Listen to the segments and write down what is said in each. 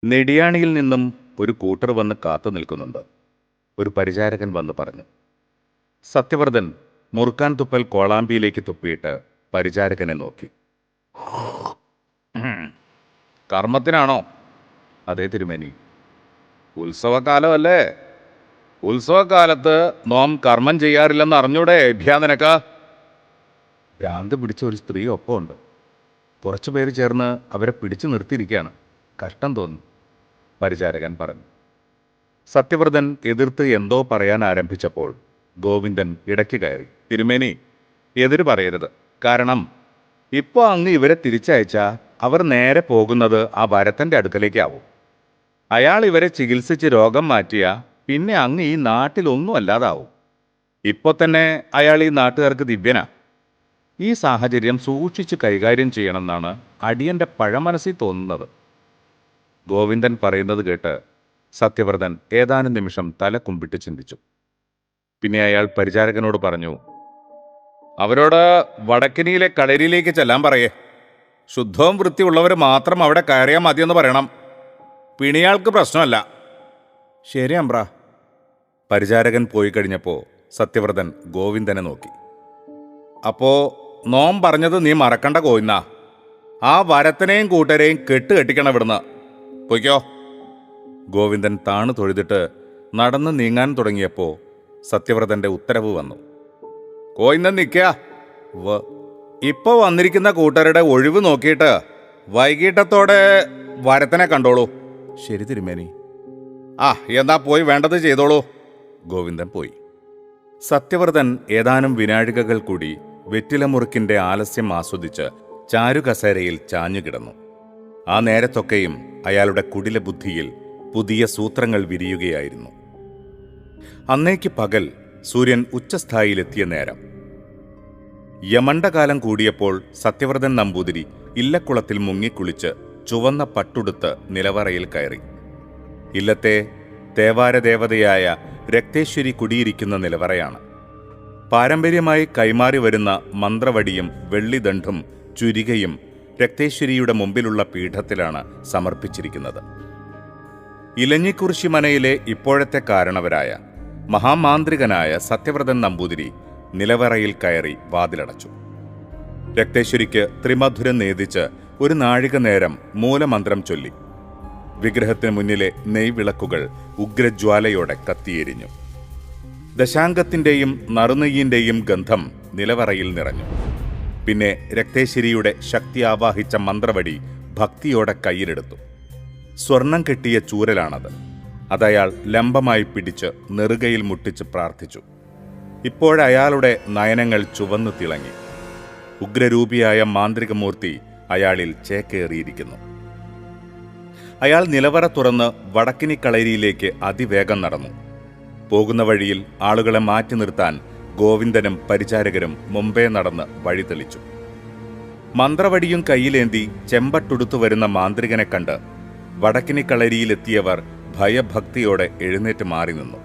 നെടിയാണിയിൽ നിന്നും ഒരു കൂട്ടർ വന്ന് കാത്തു നിൽക്കുന്നുണ്ട്. ഒരു പരിചാരകൻ വന്ന് പറഞ്ഞു. സത്യവ്രതൻ മുറുക്കാൻ തുപ്പൽ കോളാമ്പിയിലേക്ക് തുപ്പിയിട്ട് പരിചാരകനെ നോക്കി. കർമ്മത്തിനാണോ? അതേ തിരുമേനി. ഉത്സവകാലമല്ലേ? ഉത്സവകാലത്ത് നോം കർമ്മം ചെയ്യാറില്ലെന്ന് അറിഞ്ഞൂടെ ഭ്യാനനക്ക? ഭ്രാന്ത് പിടിച്ച ഒരു സ്ത്രീ ഒപ്പമുണ്ട്. കുറച്ചു പേര് ചേർന്ന് അവരെ പിടിച്ചു നിർത്തിയിരിക്കുകയാണ്. കഷ്ടം തോന്നുന്നു, പരിചാരകൻ പറഞ്ഞു. സത്യവ്രതൻ എതിർത്ത് എന്തോ പറയാൻ ആരംഭിച്ചപ്പോൾ ഗോവിന്ദൻ ഇടയ്ക്ക് കയറി. തിരുമേനി, എതിര് പറയരുത്. കാരണം ഇപ്പോൾ അങ്ങ് ഇവരെ തിരിച്ചയച്ചാൽ അവർ നേരെ പോകുന്നത് ആ ഭരതൻ്റെ അടുക്കലേക്കാവും. അയാൾ ഇവരെ ചികിത്സിച്ച് രോഗം മാറ്റിയാൽ പിന്നെ അങ്ങ് ഈ നാട്ടിലൊന്നും അല്ലാതാവും. ഇപ്പോൾ തന്നെ അയാൾ ഈ നാട്ടുകാർക്ക് ദിവ്യനാ. ഈ സാഹചര്യം സൂക്ഷിച്ച് കൈകാര്യം ചെയ്യണമെന്നാണ് അടിയൻ്റെ പഴമനസ്സിൽ തോന്നുന്നത്. ഗോവിന്ദൻ പറയുന്നത് കേട്ട് സത്യവ്രതൻ ഏതാനും നിമിഷം തല കുമ്പിട്ട് ചിന്തിച്ചു. പിന്നെ അയാൾ പരിചാരകനോട് പറഞ്ഞു, അവരോട് വടക്കിനിയിലെ കളരിയിലേക്ക് ചെല്ലാൻ പറയേ. ശുദ്ധവും വൃത്തിയുള്ളവർ മാത്രം അവിടെ കയറിയാൽ മതിയെന്ന് പറയണം. പിണിയാൾക്ക് പ്രശ്നമല്ല. ശരി അമ്പ്ര. പരിചാരകൻ പോയി കഴിഞ്ഞപ്പോൾ സത്യവ്രതൻ ഗോവിന്ദനെ നോക്കി. അപ്പോ നോം പറഞ്ഞത് നീ മറക്കണ്ട കോയിന്ന. ആ വരത്തനെയും കൂട്ടരെയും കെട്ടിക്കണം ഇവിടുന്ന്. പൊയ്ക്കോ. ഗോവിന്ദൻ താണു തൊഴുതിട്ട് നടന്ന് നീങ്ങാൻ തുടങ്ങിയപ്പോൾ സത്യവ്രതന്റെ ഉത്തരവ് വന്നു. കോയിന്ന് നിൽക്കുക. ഇപ്പോൾ വന്നിരിക്കുന്ന കൂട്ടരുടെ ഒഴിവ് നോക്കിയിട്ട് വൈകിട്ടത്തോടെ വരത്തനെ കണ്ടോളൂ. ശരി തിരുമേനി. എന്നാ പോയി വേണ്ടത് ചെയ്തോളൂ. ഗോവിന്ദൻ പോയി. സത്യവ്രതൻ ഏതാനും വിനാഴികകൾ കൂടി വെറ്റിലമുറുക്കിന്റെ ആലസ്യം ആസ്വദിച്ച് ചാരുകസേരയിൽ ചാഞ്ഞുകിടന്നു. ആ നേരത്തൊക്കെയും അയാളുടെ കുടില ബുദ്ധിയിൽ പുതിയ സൂത്രങ്ങൾ വിരിയുകയായിരുന്നു. അന്നേക്ക് പകൽ സൂര്യൻ ഉച്ചസ്ഥായിയിലെത്തിയ നേരം. യമണ്ടകാലം കൂടിയപ്പോൾ സത്യവ്രതൻ നമ്പൂതിരി ഇല്ലക്കുളത്തിൽ മുങ്ങിക്കുളിച്ച് ചുവന്ന പട്ടുടുത്ത് നിലവറയിൽ കയറി. ഇല്ലത്തെ തേവാരദേവതയായ രക്തേശ്വരി കുടിയിരിക്കുന്ന നിലവറയാണ്. പാരമ്പര്യമായി കൈമാറി വരുന്ന മന്ത്രവടിയും വെള്ളിദണ്ഡും ചുരികയും രക്തേശ്വരിയുടെ മുമ്പിലുള്ള പീഠത്തിലാണ് സമർപ്പിച്ചിരിക്കുന്നത്. ഇലഞ്ഞിക്കുറിശി മനയിലെ ഇപ്പോഴത്തെ കാരണവരായ മഹാമാന്ത്രികനായ സത്യവ്രതൻ നമ്പൂതിരി നിലവറയിൽ കയറി വാതിലടച്ചു. രക്തേശ്വരിക്ക് ത്രിമധുരം നേദിച്ച് ഒരു നാഴിക നേരം മൂലമന്ത്രം ചൊല്ലി. വിഗ്രഹത്തിന് മുന്നിലെ നെയ്വിളക്കുകൾ ഉഗ്രജ്വാലയോടെ കത്തിയെരിഞ്ഞു. ദശാംഗത്തിൻ്റെയും നറുനെയ്യിൻ്റെയും ഗന്ധം നിലവറയിൽ നിറഞ്ഞു. പിന്നെ രക്തേശ്വരിയുടെ ശക്തി ആവാഹിച്ച മന്ത്രവടി ഭക്തിയോടെ കയ്യിലെടുത്തു. സ്വർണം കെട്ടിയ ചൂരലാണത്. അതയാൾ ലംബമായി പിടിച്ച് നെറുകയിൽ മുട്ടിച്ച് പ്രാർത്ഥിച്ചു. ഇപ്പോഴയാളുടെ നയനങ്ങൾ ചുവന്നു തിളങ്ങി. ഉഗ്രരൂപിയായ മാന്ത്രികമൂർത്തി അയാളിൽ ചേക്കേറിയിരിക്കുന്നു. അയാൾ നിലവറ തുറന്ന് വടക്കിനിക്കളരിയിലേക്ക് അതിവേഗം നടന്നു. പോകുന്ന വഴിയിൽ ആളുകളെ മാറ്റി നിർത്താൻ ഗോവിന്ദനും പരിചാരകരും മുമ്പേ നടന്ന് വഴി തെളിച്ചു. മന്ത്രവടിയും കയ്യിലേന്തി ചെമ്പട്ടുടുത്തു വരുന്ന മാന്ത്രികനെ കണ്ട് വടക്കിനിക്കളരിയിലെത്തിയവർ ഭയഭക്തിയോടെ എഴുന്നേറ്റ് മാറി നിന്നു.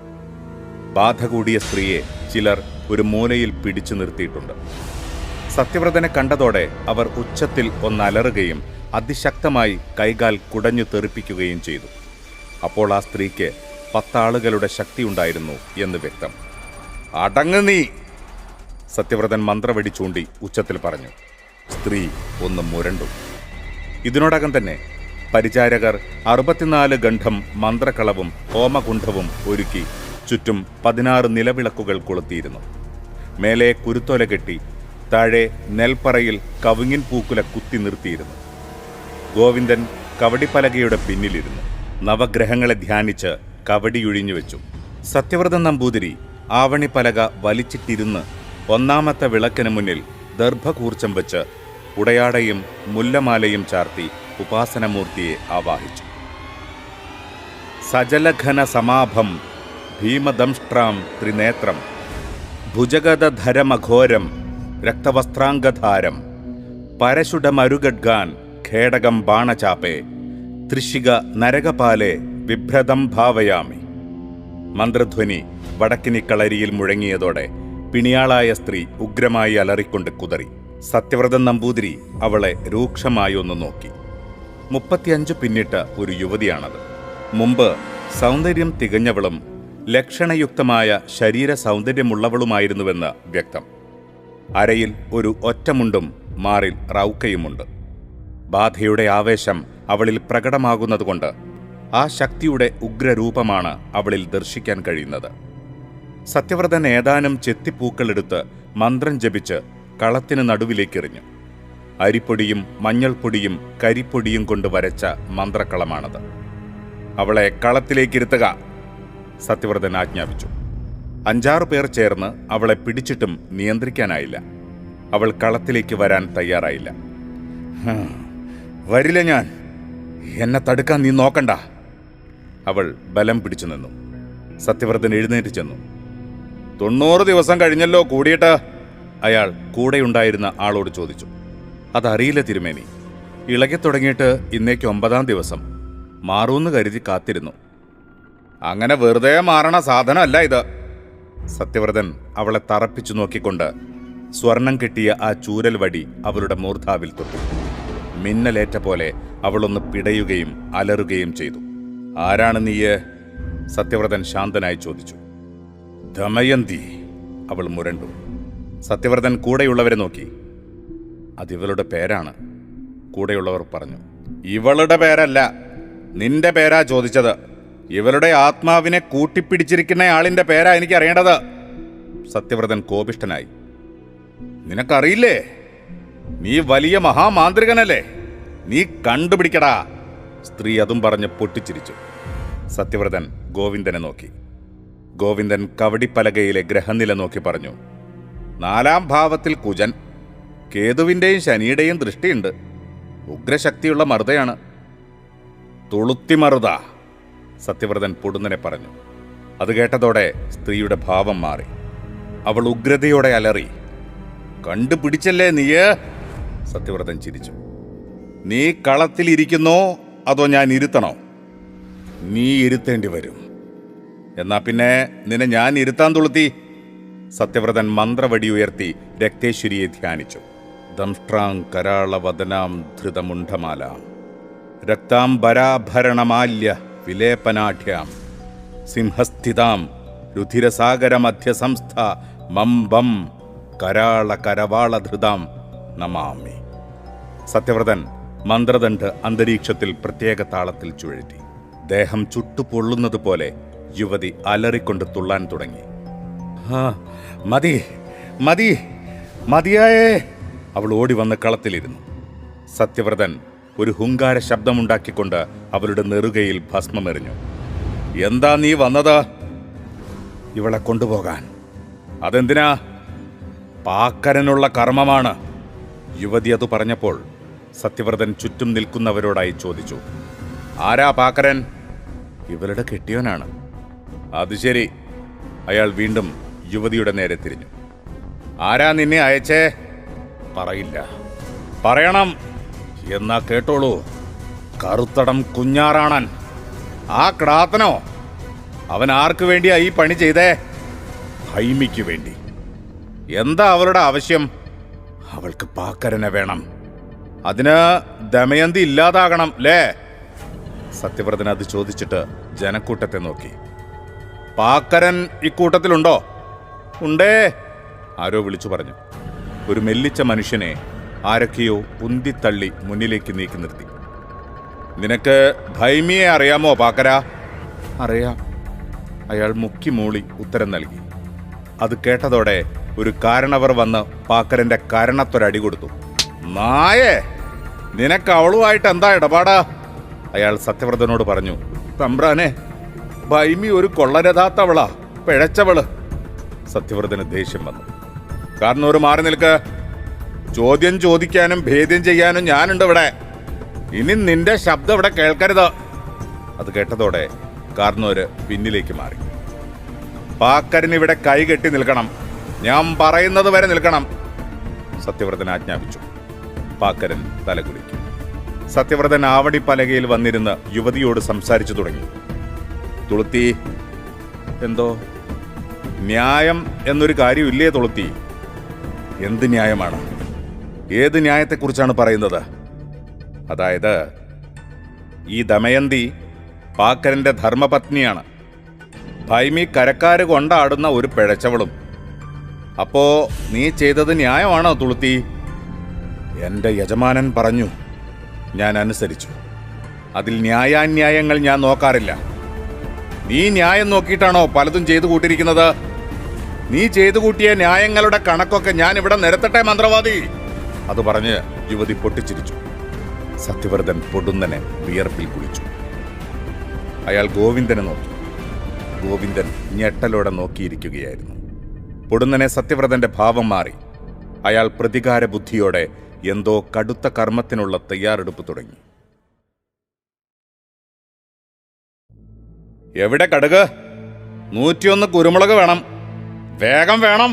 ബാധ കൂടിയ സ്ത്രീയെ ചിലർ ഒരു മൂലയിൽ പിടിച്ചു നിർത്തിയിട്ടുണ്ട്. സത്യവ്രതനെ കണ്ടതോടെ അവർ ഉച്ചത്തിൽ ഒന്നലറുകയും അതിശക്തമായി കൈകാൽ കുടഞ്ഞു തെറിപ്പിക്കുകയും ചെയ്തു. അപ്പോൾ ആ സ്ത്രീക്ക് 10 ആളുകളുടെ ശക്തിയുണ്ടായിരുന്നു എന്ന് വ്യക്തം. അടങ്ങ് നീ! സത്യവ്രതൻ മന്ത്രവടി ചൂണ്ടി ഉച്ചത്തിൽ പറഞ്ഞു. സ്ത്രീ ഒന്ന് മുരണ്ടു. ഇതിനോടകം തന്നെ പരിചാരകർ 64 ഗണ്ഡം മന്ത്രക്കളവും ഹോമകുണ്ഠവും ഒരുക്കി ചുറ്റും 16 നിലവിളക്കുകൾ കൊളുത്തിയിരുന്നു. മേലെ കുരുത്തോല കെട്ടി താഴെ നെൽപ്പറയിൽ കവുങ്ങിൻ പൂക്കുല കുത്തി നിർത്തിയിരുന്നു. ഗോവിന്ദൻ കവടിപ്പലകയുടെ പിന്നിലിരുന്നു. നവഗ്രഹങ്ങളെ ധ്യാനിച്ച് കവടിയൊഴിഞ്ഞുവെച്ചു. സത്യവ്രതൻ നമ്പൂതിരി ആവണിപ്പലക വലിച്ചിട്ടിരുന്ന് ഒന്നാമത്തെ വിളക്കിന് മുന്നിൽ ദർഭകൂർച്ചം വെച്ച് ഉടയാടയും മുല്ലമാലയും ചാർത്തി ഉപാസനമൂർത്തിയെ ആവാഹിച്ചു. സജലഘന സമാഭം ഭീമദംഷ്ട്രാം ത്രിനേത്രം ഭുജഗദധരമഘോരം രക്തവസ്ത്രാംഗധാരം പരശുഡമരുഗഡ്ഗാൻ ഖേടകം ബാണചാപേ ത്രിശിക നരകപാലെ വിഭ്രതം ഭാവയാമി. മന്ത്രധ്വനി വടക്കിനിക്കളരിയിൽ മുഴങ്ങിയതോടെ പിണിയാളായ സ്ത്രീ ഉഗ്രമായി അലറിക്കൊണ്ട് കുതറി. സത്യവ്രതൻ നമ്പൂതിരി അവളെ രൂക്ഷമായി ഒന്ന് നോക്കി. 35 പിന്നിട്ട ഒരു യുവതിയാണത്. മുമ്പ് സൗന്ദര്യം തികഞ്ഞവളും ലക്ഷണയുക്തമായ ശരീര സൗന്ദര്യമുള്ളവളുമായിരുന്നുവെന്ന് വ്യക്തം. അരയിൽ ഒരു ഒറ്റമുണ്ടും മാറിൽ റൗക്കയുമുണ്ട്. ബാധയുടെ ആവേശം അവളിൽ പ്രകടമാകുന്നതുകൊണ്ട് ആ ശക്തിയുടെ ഉഗ്രരൂപമാണ് അവളിൽ ദർശിക്കാൻ കഴിയുന്നത്. സത്യവ്രതൻ ഏതാനും ചെത്തിപ്പൂക്കളെടുത്ത് മന്ത്രം ജപിച്ച് കളത്തിന് നടുവിലേക്കെറിഞ്ഞു. അരിപ്പൊടിയും മഞ്ഞൾപ്പൊടിയും കരിപ്പൊടിയും കൊണ്ട് വരച്ച മന്ത്രക്കളമാണത്. അവളെ കളത്തിലേക്കിരുത്തുക, സത്യവ്രതൻ ആജ്ഞാപിച്ചു. 5-6 പേർ ചേർന്ന് അവളെ പിടിച്ചിട്ടും നിയന്ത്രിക്കാനായില്ല. അവൾ കളത്തിലേക്ക് വരാൻ തയ്യാറായില്ല. വരില്ല ഞാൻ, എന്നെ തടുക്കാൻ നീ നോക്കണ്ട. അവൾ ബലം പിടിച്ചു നിന്നു. സത്യവ്രതൻ എഴുന്നേറ്റ് ചെന്നു. 90 ദിവസം കഴിഞ്ഞല്ലോ കൂടിയിട്ട്, അയാൾ കൂടെയുണ്ടായിരുന്ന ആളോട് ചോദിച്ചു. അതറിയില്ല തിരുമേനി, ഇളകി തുടങ്ങിയിട്ട് ഇന്നേക്ക് 9-ാം ദിവസം. മാറൂന്ന് കരുതി കാത്തിരുന്നു. അങ്ങനെ വെറുതെ മാറണ സാധനമല്ല ഇത്. സത്യവ്രതൻ അവളെ തറപ്പിച്ചു നോക്കിക്കൊണ്ട് സ്വർണം കെട്ടിയ ആ ചൂരൽ വടി അവളുടെ മൂർധാവിൽ തൊട്ടു. മിന്നലേറ്റ പോലെ അവളൊന്ന് പിടയുകയും അലറുകയും ചെയ്തു. ആരാണ് നീയ്? സത്യവ്രതൻ ശാന്തനായി ചോദിച്ചു. ദമയന്തി, അവൾ മുരണ്ടു. സത്യവ്രതൻ കൂടെയുള്ളവരെ നോക്കി. അതിവളുടെ പേരാണ്, കൂടെയുള്ളവർ പറഞ്ഞു. ഇവളുടെ പേരല്ല, നിന്റെ പേരാ ചോദിച്ചത്. ഇവളുടെ ആത്മാവിനെ കൂട്ടിപ്പിടിച്ചിരിക്കുന്ന ആളിന്റെ പേരാ എനിക്ക് അറിയേണ്ടത്. സത്യവ്രതൻ കോപിഷ്ഠനായി. നിനക്കറിയില്ലേ, നീ വലിയ മഹാമാന്ത്രികനല്ലേ, നീ കണ്ടുപിടിക്കടാ. സ്ത്രീ അതും പറഞ്ഞ് പൊട്ടിച്ചിരിച്ചു. സത്യവ്രതൻ ഗോവിന്ദനെ നോക്കി. ഗോവിന്ദൻ കവടിപ്പലകയിലെ ഗ്രഹനില നോക്കി പറഞ്ഞു. 4-ാം ഭാവത്തിൽ കുജൻ, കേതുവിൻ്റെയും ശനിയുടെയും ദൃഷ്ടിയുണ്ട്. ഉഗ്രശക്തിയുള്ള മറുതയാണ്. തുളുത്തി മറുത, സത്യവ്രതൻ പൊടുന്നനെ പറഞ്ഞു. അത് കേട്ടതോടെ സ്ത്രീയുടെ ഭാവം മാറി. അവൾ ഉഗ്രതയോടെ അലറി. കണ്ടുപിടിച്ചല്ലേ നീയ്? സത്യവ്രതൻ ചിരിച്ചു. നീ കളത്തിലിരിക്കുന്നോ അതോ ഞാൻ ഇരുത്തണോ? നീ ഇരുത്തേണ്ടി വരും. എന്നാ പിന്നെ നിന്നെ ഞാൻ ഇരുത്താൻ തുളുത്തി. സത്യവ്രതൻ മന്ത്രവടി ഉയർത്തി രക്തേശ്വരിയെ ധ്യാനിച്ചു. ദംഷ്ട്രാം കരാളവദനാം ധൃതമുണ്ഡമാലാം രക്താംബരാഭരണമാല്യ വിലേപനാഢ്യാം സിംഹസ്ഥിതാം രുധിരസാഗരമധ്യസംസ്ഥ മംബം കരാളകരവാളധൃതാം നമാമി. സത്യവ്രതൻ മന്ത്രദണ്ഡ് അന്തരീക്ഷത്തിൽ പ്രത്യേക താളത്തിൽ ചുഴറ്റി. ദേഹം ചുട്ടുപൊള്ളുന്നത് പോലെ യുവതി അലറിക്കൊണ്ട് തുള്ളാൻ തുടങ്ങി. മതി മതി മതിയായേ. അവൾ ഓടി വന്ന് കളത്തിലിരുന്നു. സത്യവ്രതൻ ഒരു ഹുങ്കാര ശബ്ദമുണ്ടാക്കിക്കൊണ്ട് അവളുടെ നെറുകയിൽ ഭസ്മമെറിഞ്ഞു. എന്താ നീ വന്നത്? ഇവളെ കൊണ്ടുപോകാൻ. അതെന്തിനാ? പാക്കരനുള്ള കർമ്മമാണ്. യുവതി അത് പറഞ്ഞപ്പോൾ സത്യവ്രതൻ ചുറ്റും നിൽക്കുന്നവരോടായി ചോദിച്ചു. ആരാ പാക്കരൻ? ഇവളുടെ കെട്ടിയോനാണ്. അത് ശരി. അയാൾ വീണ്ടും യുവതിയുടെ നേരെ തിരിഞ്ഞു. ആരാ നിന്നെ അയച്ചേ? പറയില്ല. പറയണം. എന്നാ കേട്ടോളൂ. കറുത്തടം കുഞ്ഞാറാണൻ. ആ ക്ടാത്തനോ? അവൻ ആർക്ക് വേണ്ടിയാ ഈ പണി ചെയ്തേ? ഹൈമിക്ക് വേണ്ടി. എന്താ അവളുടെ ആവശ്യം? അവൾക്ക് പാക്കരനെ വേണം. അതിന് ദമയന്തി ഇല്ലാതാകണം ലേ? സത്യവ്രതൻ അത് ചോദിച്ചിട്ട് ജനക്കൂട്ടത്തെ നോക്കി. പാക്കരൻ ഇക്കൂട്ടത്തിലുണ്ടോ? ഉണ്ടേ, ആരോ വിളിച്ചു പറഞ്ഞു. ഒരു മെല്ലിച്ച മനുഷ്യനെ ആരൊക്കെയോ ഉന്തിത്തള്ളി മുന്നിലേക്ക് നീക്കി നിർത്തി. നിനക്ക് ഭൈമിയെ അറിയാമോ പാക്കര? അറിയാം. അയാൾ മുക്കി മൂളി ഉത്തരം നൽകി. അത് കേട്ടതോടെ ഒരു കാരണവർ വന്ന് പാക്കരന്റെ കരണത്തൊരടി കൊടുത്തു. നായേ, നിനക്ക് അവളുമായിട്ട് എന്താ ഇടപാടാ? അയാൾ സത്യവ്രതനോട് പറഞ്ഞു. തമ്പ്രാനെ, ഭൈമി ഒരു കൊള്ളരതാത്തവളാ, പിഴച്ചവള്. സത്യവ്രതന് ദേഷ്യം വന്നു. കാരണം ഒരു മാറി നിൽക്ക്. ചോദ്യം ചോദിക്കാനും ഭേദ്യം ചെയ്യാനും ഞാനുണ്ട് ഇവിടെ. ഇനി നിന്റെ ശബ്ദം ഇവിടെ കേൾക്കരുത്. അത് കേട്ടതോടെ കാർന്നോര് പിന്നിലേക്ക് മാറി. പാക്കരൻ ഇവിടെ കൈകെട്ടി നിൽക്കണം. ഞാൻ പറയുന്നത് വരെ നിൽക്കണം, സത്യവ്രതൻ ആജ്ഞാപിച്ചു. പാക്കരൻ തലകുലുക്കി. സത്യവ്രതൻ ആവടി പലകയിൽ വന്നിരുന്ന് യുവതിയോട് സംസാരിച്ചു തുടങ്ങി. തുളുത്തി, എന്തോ ന്യായം എന്നൊരു കാര്യമില്ലേ തുളുത്തി? എന്ത് ന്യായമാണ്? ഏത് ന്യായത്തെക്കുറിച്ചാണ് പറയുന്നത്? അതായത് ഈ ദമയന്തി പാക്കരന്റെ ധർമ്മപത്നിയാണ്. ഭൈമി കരക്കാര് കൊണ്ടാടുന്ന ഒരു പിഴച്ചവളും. അപ്പോ നീ ചെയ്തത് ന്യായമാണോ തുളുത്തി? എന്റെ യജമാനൻ പറഞ്ഞു, ഞാൻ അനുസരിച്ചു. അതിൽ ന്യായാന്യായങ്ങൾ ഞാൻ നോക്കാറില്ല. നീ ന്യായം നോക്കിയിട്ടാണോ പലതും ചെയ്തു കൂട്ടിയിരിക്കുന്നത്? നീ ചെയ്തു കൂട്ടിയ ന്യായങ്ങളുടെ കണക്കൊക്കെ ഞാൻ ഇവിടെ നിരത്തട്ടെ മന്ത്രവാദി. അത് പറഞ്ഞ് യുവതി പൊട്ടിച്ചിരിച്ചു. സത്യവ്രതൻ പൊടുന്നനെ വിയർപ്പിൽ കുളിച്ചു. അയാൾ ഗോവിന്ദനെ നോക്കി. ഗോവിന്ദൻ ഞെട്ടലോടെ നോക്കിയിരിക്കുകയായിരുന്നു. പൊടുന്നനെ സത്യവ്രതന്റെ ഭാവം മാറി. അയാൾ പ്രതികാര ബുദ്ധിയോടെ എന്തോ കടുത്ത കർമ്മത്തിനുള്ള തയ്യാറെടുപ്പ് തുടങ്ങി. എവിടെ കടുക്? 101 കുരുമുളക് വേണം, വേഗം വേണം.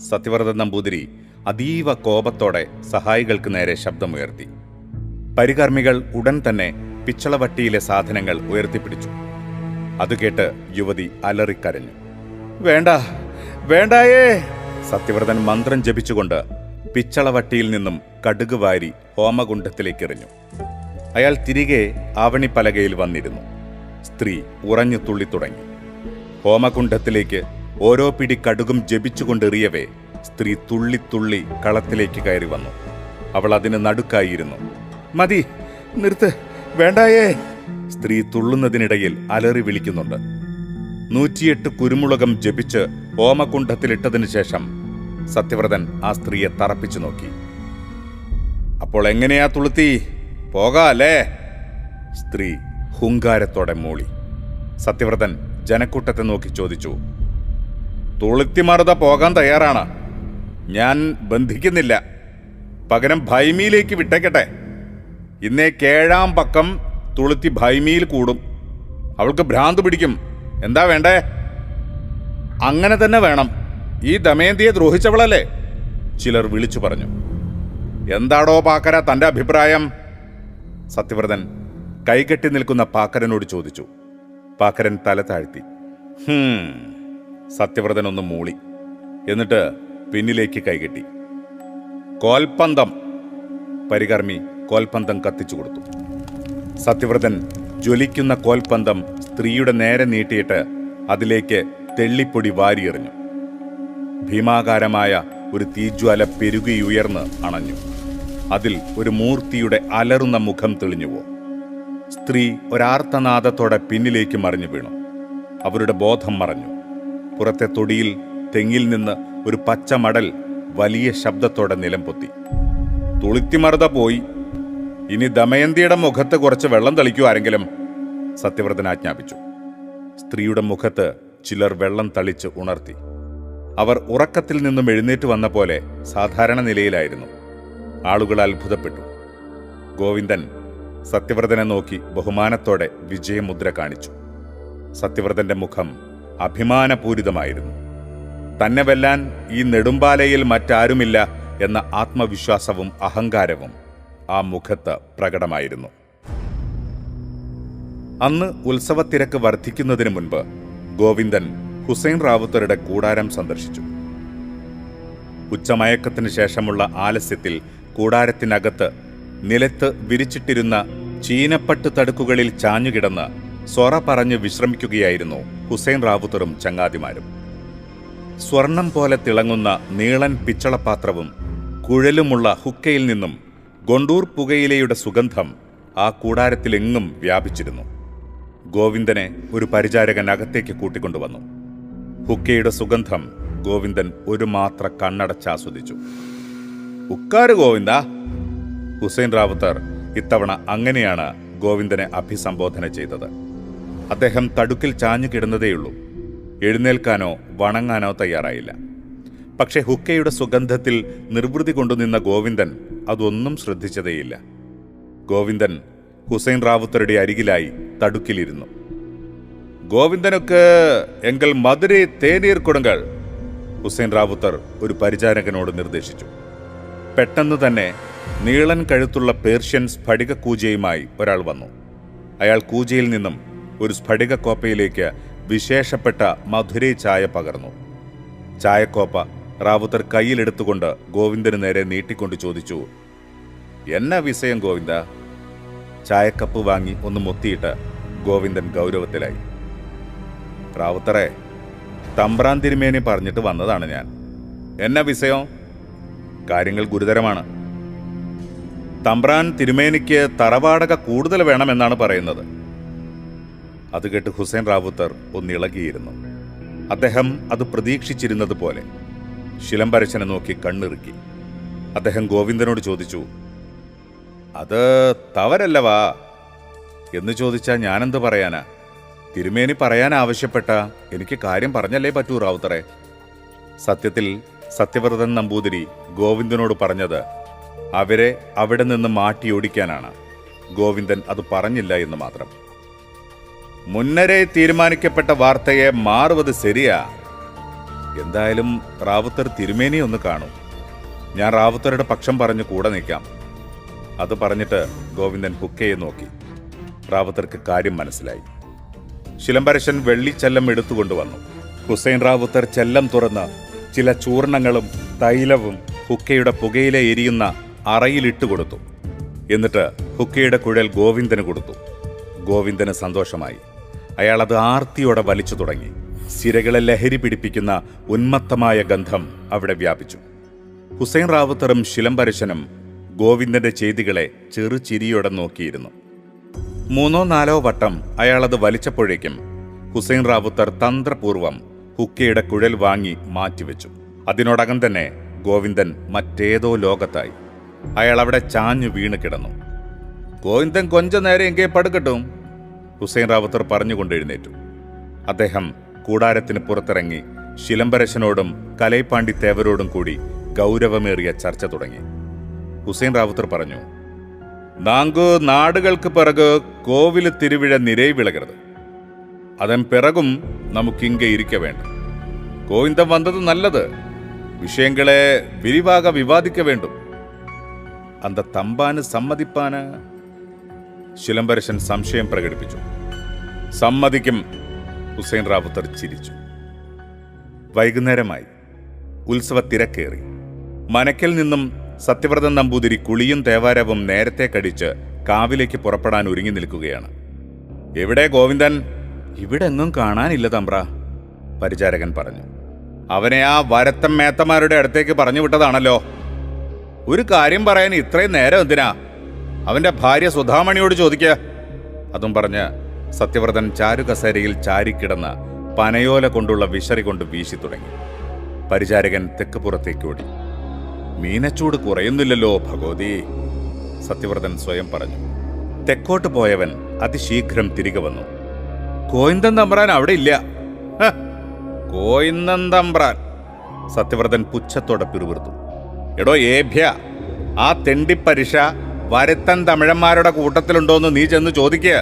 സത്യവ്രതൻ നമ്പൂതിരി അതീവ കോപത്തോടെ സഹായികൾക്ക് നേരെ ശബ്ദമുയർത്തി. പരികർമ്മികൾ ഉടൻ തന്നെ പിച്ചളവട്ടിയിലെ സാധനങ്ങൾ ഉയർത്തിപ്പിടിച്ചു. അത് കേട്ട് യുവതി അലറിക്കരഞ്ഞു. വേണ്ട, വേണ്ടായേ. സത്യവ്രതൻ മന്ത്രം ജപിച്ചുകൊണ്ട് പിച്ചളവട്ടിയിൽ നിന്നും കടുക് വാരി ഹോമകുണ്ഡത്തിലേക്ക് എറിഞ്ഞു. അയാൾ തിരികെ ആവണിപ്പലകയിൽ വന്നിരുന്നു. സ്ത്രീ ഉറഞ്ഞു തുള്ളി തുടങ്ങി. ഹോമകുണ്ഡത്തിലേക്ക് ഓരോ പിടി കടുകും ജപിച്ചുകൊണ്ടെറിയവേ സ്ത്രീ തുള്ളി തുള്ളി കളത്തിലേക്ക് കയറി വന്നു. അവൾ അതിന് നടുക്കായിരുന്നു. മതി, നിർത്ത്, വേണ്ടായേ. സ്ത്രീ തുള്ളുന്നതിനിടയിൽ അലറി വിളിക്കുന്നുണ്ട്. 108 കുരുമുളകം ജപിച്ച് ഹോമകുണ്ഡത്തിലിട്ടതിനു ശേഷം സത്യവ്രതൻ ആ സ്ത്രീയെ തറപ്പിച്ചു നോക്കി. അപ്പോൾ എങ്ങനെയാ തുളുത്തി? പോകാല്ലേ? സ്ത്രീ ഹുങ്കാരത്തോടെ മൂളി. സത്യവ്രതൻ ജനക്കൂട്ടത്തെ നോക്കി ചോദിച്ചു. തുളുത്തിമറുത പോകാൻ തയ്യാറാണ്. ഞാൻ ബന്ധിക്കുന്നില്ല. പകരം ഭൈമിയിലേക്ക് വിട്ടേക്കട്ടെ. ഇന്നേ 7-ാം പക്കം തുളുത്തി ഭൈമിയിൽ കൂടും. അവൾക്ക് ഭ്രാന്ത് പിടിക്കും. എന്താ വേണ്ടേ? അങ്ങനെ തന്നെ വേണം. ഈ ദമയന്തിയെ ദ്രോഹിച്ചവളല്ലേ? ചിലർ വിളിച്ചു പറഞ്ഞു. എന്താടോ പാക്കര തന്റെ അഭിപ്രായം? സത്യവ്രതൻ കൈകെട്ടി നിൽക്കുന്ന പാക്കരനോട് ചോദിച്ചു. പാക്കരൻ തല താഴ്ത്തി. സത്യവ്രതൻ ഒന്ന് മൂളി. എന്നിട്ട് പിന്നിലേക്ക് കൈകെട്ടി. കോൽപ്പന്തം. പരികർമ്മി കോൽപ്പന്തം കത്തിച്ചു കൊടുത്തു. സത്യവ്രതൻ ജ്വലിക്കുന്ന കോൽപ്പന്തം സ്ത്രീയുടെ നേരെ നീട്ടിയിട്ട് അതിലേക്ക് തെള്ളിപ്പൊടി വാരിയെറിഞ്ഞു. ഭീമാകാരമായ ഒരു തീജ്വാല പെരുകിയുയർന്ന് അണഞ്ഞു. അതിൽ ഒരു മൂർത്തിയുടെ അലറുന്ന മുഖം തെളിഞ്ഞുവോ. സ്ത്രീ ഒരാർത്തനാദത്തോടെ പിന്നിലേക്ക് മറിഞ്ഞു വീണു. അവരുടെ ബോധം മറഞ്ഞു. പുറത്തെ തൊടിയിൽ തെങ്ങിൽ നിന്ന് ഒരു പച്ചമടൽ വലിയ ശബ്ദത്തോടെ നിലംപൊത്തി. തുളുത്തിമറുത പോയി. ഇനി ദമയന്തിയുടെ മുഖത്ത് കുറച്ച് വെള്ളം തളിക്കൂ ആരെങ്കിലും, സത്യവ്രതൻ ആജ്ഞാപിച്ചു. സ്ത്രീയുടെ മുഖത്ത് ചിലർ വെള്ളം തളിച്ച് ഉണർത്തി. അവർ ഉറക്കത്തിൽ നിന്നും എഴുന്നേറ്റ് വന്ന പോലെ സാധാരണ നിലയിലായിരുന്നു. ആളുകൾ അത്ഭുതപ്പെട്ടു. ഗോവിന്ദൻ സത്യവ്രതനെ നോക്കി ബഹുമാനത്തോടെ വിജയമുദ്ര കാണിച്ചു. സത്യവ്രതന്റെ മുഖം അഭിമാനപൂരിതമായിരുന്നു. തന്നെ വെല്ലാൻ ഈ നെടുമ്പാലയിൽ മറ്റാരുമില്ല എന്ന ആത്മവിശ്വാസവും അഹങ്കാരവും ആ മുഖത്ത് പ്രകടമായിരുന്നു. അന്ന് ഉത്സവത്തിരക്ക് വർദ്ധിക്കുന്നതിന് മുൻപ് ഗോവിന്ദൻ ഹുസൈൻ റാവുത്തറുടെ കൂടാരം സന്ദർശിച്ചു. ഉച്ചമയക്കത്തിന് ശേഷമുള്ള ആലസ്യത്തിൽ കൂടാരത്തിനകത്ത് നിലത്ത് വിരിച്ചിട്ടിരുന്ന ചീനപ്പട്ട് തടുക്കുകളിൽ ചാഞ്ഞുകിടന്ന് സൊറ പറഞ്ഞ് വിശ്രമിക്കുകയായിരുന്നു ഹുസൈൻ റാവുത്തറും ചങ്ങാതിമാരും. സ്വർണം പോലെ തിളങ്ങുന്ന നീളൻ പിച്ചളപാത്രവും കുഴലുമുള്ള ഹുക്കയിൽ നിന്നും ഗൊണ്ടൂർ പുകയിലയുടെ സുഗന്ധം ആ കൂടാരത്തിലെങ്ങും വ്യാപിച്ചിരുന്നു. ഗോവിന്ദനെ ഒരു പരിചാരകൻ അകത്തേക്ക് കൂട്ടിക്കൊണ്ടുവന്നു. ഹുക്കയുടെ സുഗന്ധം ഗോവിന്ദൻ ഒരു മാത്ര കണ്ണടച്ചാസ്വദിച്ചു. ഉക്കാര് ഗോവിന്ദ. ഹുസൈൻ റാവുത്തർ ഇത്തവണ അങ്ങനെയാണ് ഗോവിന്ദനെ അഭിസംബോധന ചെയ്തത്. അദ്ദേഹം തടുക്കിൽ ചാഞ്ഞു കിടന്നതേയുള്ളൂ. എഴുന്നേൽക്കാനോ വണങ്ങാനോ തയ്യാറായില്ല. പക്ഷെ ഹുക്കയുടെ സുഗന്ധത്തിൽ നിർവൃതി കൊണ്ടുനിന്ന ഗോവിന്ദൻ അതൊന്നും ശ്രദ്ധിച്ചതേയില്ല. ഗോവിന്ദൻ ഹുസൈൻ റാവുത്തറുടെ അരികിലായി തടുക്കിലിരുന്നു. ഗോവിന്ദനുക്ക് എങ്കൽ മധുരൈ തേനീർ കൊടുങ്ങൾ, ഹുസൈൻ റാവുത്തർ ഒരു പരിചാരകനോട് നിർദ്ദേശിച്ചു. പെട്ടെന്ന് തന്നെ നീളൻ കഴുത്തുള്ള പേർഷ്യൻ സ്ഫടിക കൂജയുമായി ഒരാൾ വന്നു. അയാൾ കൂജയിൽ നിന്നും ഒരു സ്ഫടിക കോപ്പയിലേക്ക് വിശേഷപ്പെട്ട മധുരൈ ചായ പകർന്നു. ചായക്കോപ്പ റാവുത്തർ കയ്യിലെടുത്തുകൊണ്ട് ഗോവിന്ദന് നേരെ നീട്ടിക്കൊണ്ട് ചോദിച്ചു, എന്നാ വിഷയം ഗോവിന്ദ? ചായക്കപ്പ് വാങ്ങി ഒന്ന് മുത്തിയിട്ട് ഗോവിന്ദൻ ഗൗരവത്തിലായി. റാവുത്തറെ, തമ്പ്രാൻ തിരുമേനി പറഞ്ഞിട്ട് വന്നതാണ് ഞാൻ. എന്നാ വിഷയം? കാര്യങ്ങൾ ഗുരുതരമാണ്. തമ്പ്രാൻ തിരുമേനിക്ക് തറവാടക കൂടുതൽ വേണമെന്നാണ് പറയുന്നത്. അത് കേട്ട് ഹുസൈൻ റാവുത്തർ ഒന്നിളകിയിരുന്നു. അദ്ദേഹം അത് പ്രതീക്ഷിച്ചിരുന്നത് പോലെ ശിലംബരശനെ നോക്കി കണ്ണിറുക്കി. അദ്ദേഹം ഗോവിന്ദനോട് ചോദിച്ചു, അത് തവരല്ലവാ എന്ന് ചോദിച്ചാൽ ഞാനെന്ത് പറയാനാ? തിരുമേനി പറയാൻ ആവശ്യപ്പെട്ട എനിക്ക് കാര്യം പറഞ്ഞല്ലേ പറ്റൂ റാവുത്തറെ. സത്യത്തിൽ സത്യവ്രതൻ നമ്പൂതിരി ഗോവിന്ദനോട് പറഞ്ഞത് അവരെ അവിടെ നിന്ന് മാറ്റിയോടിക്കാനാണ്. ഗോവിന്ദൻ അത് പറഞ്ഞില്ല എന്ന് മാത്രം. മുന്നരേ തീരുമാനിക്കപ്പെട്ട വാർത്തയെ മാറുന്നത് ശരിയാ. എന്തായാലും റാവുത്തർ തിരുമേനി ഒന്ന് കാണും. ഞാൻ റാവുത്തരുടെ പക്ഷം പറഞ്ഞ് കൂടെ നിൽക്കാം. അത് പറഞ്ഞിട്ട് ഗോവിന്ദൻ ഹുക്കയെ നോക്കി. റാവുത്തർക്ക് കാര്യം മനസ്സിലായി. ശിലംബരശൻ വെള്ളിച്ചെല്ലം എടുത്തുകൊണ്ടുവന്നു. ഹുസൈൻ റാവുത്തർ ചെല്ലം തുറന്ന് ചില ചൂർണങ്ങളും തൈലവും ഹുക്കയുടെ പുകയില എരിയുന്ന അറയിലിട്ട് കൊടുത്തു. എന്നിട്ട് ഹുക്കയുടെ കുഴൽ ഗോവിന്ദന് കൊടുത്തു. ഗോവിന്ദന് സന്തോഷമായി. അയാൾ അത് ആർത്തിയോടെ വലിച്ചു തുടങ്ങി. സിരകളെ ലഹരി പിടിപ്പിക്കുന്ന ഉന്മത്തമായ ഗന്ധം അവിടെ വ്യാപിച്ചു. ഹുസൈൻ റാവുത്തറും ശിലംബരശനും ഗോവിന്ദന്റെ ചെയ്തികളെ ചെറുചിരിയോടെ നോക്കിയിരുന്നു. 3-4 വട്ടം അയാളത് വലിച്ചപ്പോഴേക്കും ഹുസൈൻ റാവുത്തർ തന്ത്രപൂർവം ഹുക്കയുടെ കുഴൽ വാങ്ങി മാറ്റിവെച്ചു. അതിനോടകം തന്നെ ഗോവിന്ദൻ മറ്റേതോ ലോകത്തായി. അയാൾ അവിടെ ചാഞ്ഞു വീണ് കിടന്നു. ഗോവിന്ദൻ കൊഞ്ച നേരെ എങ്കേ പടുക്കട്ടും, ഹുസൈൻ റാവുത്തർ പറഞ്ഞുകൊണ്ട് എഴുന്നേറ്റു. അദ്ദേഹം കൂടാരത്തിന് പുറത്തിറങ്ങി ശിലംബരശനോടും കലൈപ്പാണ്ടി തേവരോടും കൂടി ഗൗരവമേറിയ ചർച്ച തുടങ്ങി. ഹുസൈൻ റാവുത്തർ പറഞ്ഞു, നാങ്കു നാടുകൾക്ക് പിറകു കോവില് തിരുവിഴ നിരൈവിളകരുത്. അതൻ പിറകും നമുക്കിങ്ക ഇരിക്ക വേണ്ട. ഗോവിന്ദൻ വന്നത് നല്ലത്. വിഷയങ്ങളെ വിരിവാക വിവാദിക്ക വേണ്ടും. അന്ത തമ്പാന് സമ്മതിപ്പാന്? ശിലംബരശൻ സംശയം പ്രകടിപ്പിച്ചു. സമ്മതിക്കും, ഹുസൈൻ റാവുത്തർ ചിരിച്ചു. വൈകുന്നേരമായി. ഉത്സവ തിരക്കേറി. മനക്കൽ നിന്നും സത്യവ്രതൻ നമ്പൂതിരി കുളിയും തേവാരവും നേരത്തെ കടിച്ച് കാവിലേക്ക് പുറപ്പെടാൻ ഒരുങ്ങി നിൽക്കുകയാണ്. എവിടെ ഗോവിന്ദൻ? ഇവിടെ എങ്ങും കാണാനില്ല തമ്പ്ര, പരിചാരകൻ പറഞ്ഞു. അവനെ ആ വരത്തം മേത്തമാരുടെ അടുത്തേക്ക് പറഞ്ഞു വിട്ടതാണല്ലോ. ഒരു കാര്യം പറയാൻ ഇത്രയും നേരം എന്തിനാ? അവന്റെ ഭാര്യ സുധാമണിയോട് ചോദിക്ക. അതും പറഞ്ഞ് സത്യവ്രതൻ ചാരുകസേരയിൽ ചാരിക്കിടന്ന് പനയോല കൊണ്ടുള്ള വിശറി കൊണ്ട് വീശി തുടങ്ങി. പരിചാരകൻ തെക്ക് പുറത്തേക്ക് ഓടി. മീനച്ചൂട് കുറയുന്നില്ലല്ലോ ഭഗവതി, സത്യവ്രതൻ സ്വയം പറഞ്ഞു. തെക്കോട്ട് പോയവൻ അതിശീഘ്രം തിരികെ വന്നു. കോയിന്തൻ തമ്പ്രാൻ അവിടെ ഇല്ല. കോയിന്തൻ തമ്പ്രാൻ, സത്യവ്രതൻ പുച്ഛത്തോടെ പിറുപിറുത്തു. എടോ ഏഭ്യ, ആ തെണ്ടിപ്പരിശ വരത്തൻ തമിഴന്മാരുടെ കൂട്ടത്തിലുണ്ടോന്ന് നീ ചെന്ന് ചോദിക്കുക.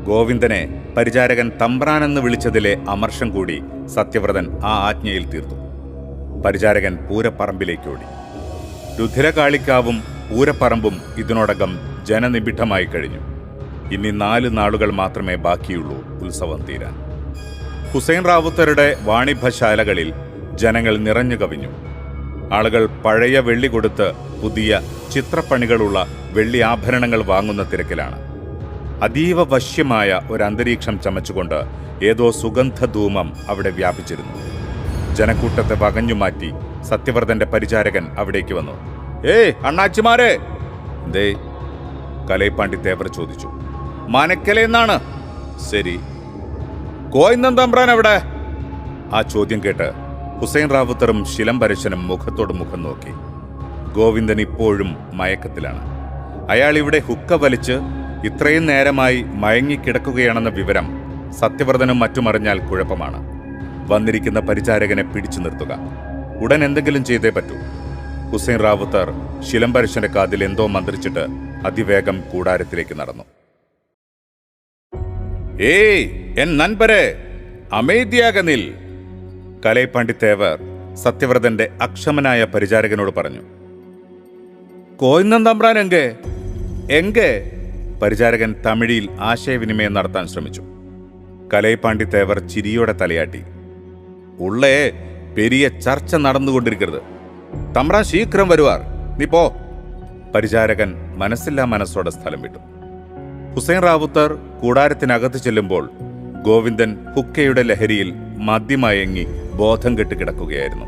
ഗോവിന്ദനെ പരിചാരകൻ തമ്പ്രാനെന്ന് വിളിച്ചതിലെ അമർഷം കൂടി സത്യവ്രതൻ ആ ആജ്ഞയിൽ തീർത്തു. പരിചാരകൻ പൂരപ്പറമ്പിലേക്ക് ഓടി. രുധിരകാളിക്കാവും പൂരപ്പറമ്പും ഇതിനോടകം ജനനിബിഡമായി കഴിഞ്ഞു. ഇനി 4 നാളുകൾ മാത്രമേ ബാക്കിയുള്ളൂ ഉത്സവം തീരാൻ. ഹുസൈൻ റാവുത്തരുടെ വാണിഭശാലകളിൽ ജനങ്ങൾ നിറഞ്ഞു കവിഞ്ഞു. ആളുകൾ പഴയ വെള്ളി കൊടുത്ത് പുതിയ ചിത്രപ്പണികളുള്ള വെള്ളി ആഭരണങ്ങൾ വാങ്ങുന്ന തിരക്കിലാണ്. അതീവ വശ്യമായ ഒരു അന്തരീക്ഷം ചമച്ചുകൊണ്ട് ഏതോ സുഗന്ധധൂമം അവിടെ വ്യാപിച്ചിരുന്നു. ജനക്കൂട്ടത്തെ വകഞ്ഞുമാറ്റി സത്യവ്രതന്റെ പരിചാരകൻ അവിടേക്ക് വന്നു. അണ്ണാച്ചിമാരെ! എന്തേ? കലൈപ്പാണ്ടി തേവർ ചോദിച്ചു. മനക്കലെന്നാണ്. ശരി, കോയിന്തൻ തമ്പ്രാൻ എവിടെ? ആ ചോദ്യം കേട്ട് ഹുസൈൻ റാവുത്തറും ശിലംബരശനും മുഖത്തോട് മുഖം നോക്കി. ഗോവിന്ദൻ ഇപ്പോഴും മയക്കത്തിലാണ്. അയാൾ ഇവിടെ ഹുക്ക വലിച്ച് ഇത്രയും നേരമായി മയങ്ങിക്കിടക്കുകയാണെന്ന വിവരം സത്യവ്രതനും മറ്റുമറിഞ്ഞാൽ കുഴപ്പമാണ്. വന്നിരിക്കുന്ന പരിചാരകനെ പിടിച്ചു നിർത്തുക. ഉടൻ എന്തെങ്കിലും ചെയ്തേ പറ്റൂ. ഹുസൈൻ റാവുത്തർ ശിലംബരശന്റെ കാതിൽ എന്തോ മന്ത്രിച്ചിട്ട് അതിവേഗം കൂടാരത്തിലേക്ക് നടന്നു. എൻ നൻപരെ അമേദ്യാകനിൽ, കലൈപ്പാണ്ടി തേവർ സത്യവ്രതന്റെ അക്ഷമനായ പരിചാരകനോട് പറഞ്ഞു. കോയിന്തൻ തമ്പ്രാൻ എങ്കെ? പരിചാരകൻ തമിഴിൽ ആശയവിനിമയം നടത്താൻ ശ്രമിച്ചു. കലൈപ്പാണ്ടി തേവർ ചിരിയോടെ തലയാട്ടി. ഉള്ളേ പെരിയ ചർച്ച നടന്നുകൊണ്ടിരിക്കരുത്. തമ്പ്രാൻ ശീഘ്രം വരുവാർ, നീ പോ. പരിചാരകൻ മനസ്സില്ലാ മനസ്സോടെ സ്ഥലം വിട്ടു. ഹുസൈൻ റാവുത്തർ കൂടാരത്തിനകത്ത് ചെല്ലുമ്പോൾ ഗോവിന്ദൻ ഹുക്കയുടെ ലഹരിയിൽ മദ്യമയങ്ങി ബോധം കെട്ട് കിടക്കുകയായിരുന്നു.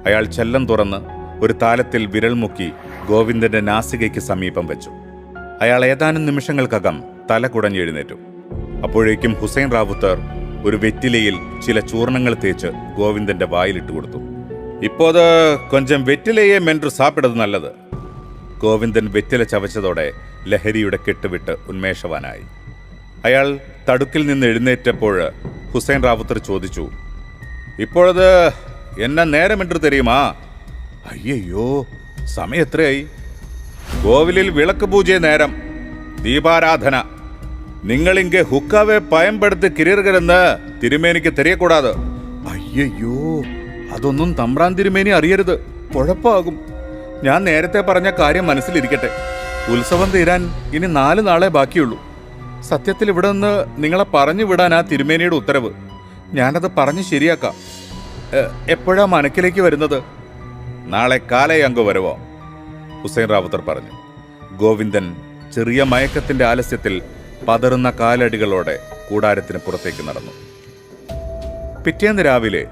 അയാൾ ചെല്ലം തുറന്ന് ഒരു താലത്തിൽ വിരൽ മുക്കി ഗോവിന്ദന്റെ നാസികയ്ക്ക് സമീപം വെച്ചു. അയാൾ ഏതാനും നിമിഷങ്ങൾക്കകം തല കുടഞ്ഞെഴുന്നേറ്റു. അപ്പോഴേക്കും ഹുസൈൻ റാവുത്തർ ഒരു വെറ്റിലയിൽ ചില ചൂർണങ്ങൾ തേച്ച് ഗോവിന്ദന്റെ വായിലിട്ട് കൊടുത്തു. ഇപ്പോത് കൊഞ്ചം വെറ്റിലയെ മെன்று സാപ്പിടത് നല്ലത്. ഗോവിന്ദൻ വെറ്റില ചവച്ചതോടെ ലഹരിയുടെ കെട്ടുവിട്ട് ഉന്മേഷവാനായി. അയാൾ തടുക്കിൽ നിന്ന് എഴുന്നേറ്റപ്പോൾ ഹുസൈൻ റാവുത്തർ ചോദിച്ചു, ഇപ്പോഴത് എന്നെ നേരമെன்று തെരിയുമാ? അയ്യോ, സമയം എത്രയായി? കോവിലിൽ വിളക്ക് പൂജയെ നേരം, ദീപാരാധന. നിങ്ങളിങ്ങെ ഹുക്കാവെ പയമ്പെടുത്ത് കിരീർകരെന്ന് തിരുമേനിക്ക് തെരിയക്കൂടാതെ. അയ്യോ, അതൊന്നും തമ്പ്രാൻ തിരുമേനി അറിയരുത്, കുഴപ്പമാകും. ഞാൻ നേരത്തെ പറഞ്ഞ കാര്യം മനസ്സിലിരിക്കട്ടെ. ഉത്സവം തീരാൻ ഇനി 4 നാളെ ബാക്കിയുള്ളൂ. സത്യത്തിൽ ഇവിടെ നിന്ന് നിങ്ങളെ പറഞ്ഞു വിടാനാ തിരുമേനിയുടെ ഉത്തരവ്. ഞാനത് പറഞ്ഞ് ശരിയാക്കാം. എപ്പോഴാ മനക്കിലേക്ക് വരുന്നത്? നാളെ കാലയങ്കു വരുവോ? ഹുസൈൻ റാവുത്തർ പറഞ്ഞു. ഗോവിന്ദൻ ചെറിയ മയക്കത്തിന്റെ ആലസ്യത്തിൽ പതറുന്ന കാലടികളോടെ കൂടാരത്തിന് പുറത്തേക്ക് നടന്നു. പിറ്റേന്ന് രാവിലെ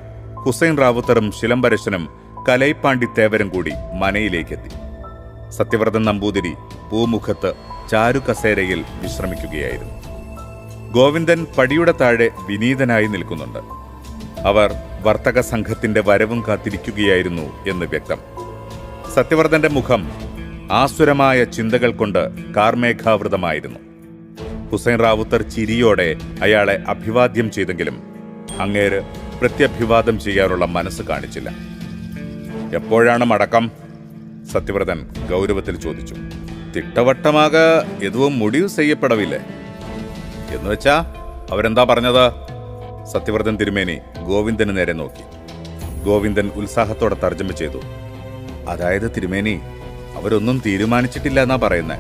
ഹുസൈൻ റാവുത്തറും ശിലംബരശനും കലൈപ്പാണ്ടി തേവരും കൂടി മനയിലേക്കെത്തി. സത്യവ്രതൻ നമ്പൂതിരി പൂമുഖത്ത് ചാരുകസേരയിൽ വിശ്രമിക്കുകയായിരുന്നു. ഗോവിന്ദൻ പടിയുടെ താഴെ വിനീതനായി നിൽക്കുന്നുണ്ട്. അവർ വർത്തക സംഘത്തിന്റെ വരവും കാത്തിരിക്കുകയായിരുന്നു എന്ന് വ്യക്തം. സത്യവ്രതന്റെ മുഖം ആസുരമായ ചിന്തകൾ കൊണ്ട് കാർമേഘാവൃതമായിരുന്നു. ഹുസൈൻ റാവുത്തർ ചിരിയോടെ അയാളെ അഭിവാദ്യം ചെയ്തെങ്കിലും അങ്ങേര് പ്രത്യഭിവാദം ചെയ്യാനുള്ള മനസ്സ് കാണിച്ചില്ല. എപ്പോഴാണ് മടക്കം? സത്യവ്രതൻ ഗൗരവത്തിൽ ചോദിച്ചു. തിട്ടവട്ടമാക എതുവും മുടിവ് ചെയ്യപ്പെടവില്ലേ? എന്നുവെച്ചാ അവരെന്താ പറഞ്ഞത്? സത്യവ്രതൻ തിരുമേനി ഗോവിന്ദന് നേരെ നോക്കി. ഗോവിന്ദൻ ഉത്സാഹത്തോടെ തർജ്ജമ ചെയ്തു. അതായത് തിരുമേനി, അവരൊന്നും തീരുമാനിച്ചിട്ടില്ല എന്നാ പറയുന്നേ.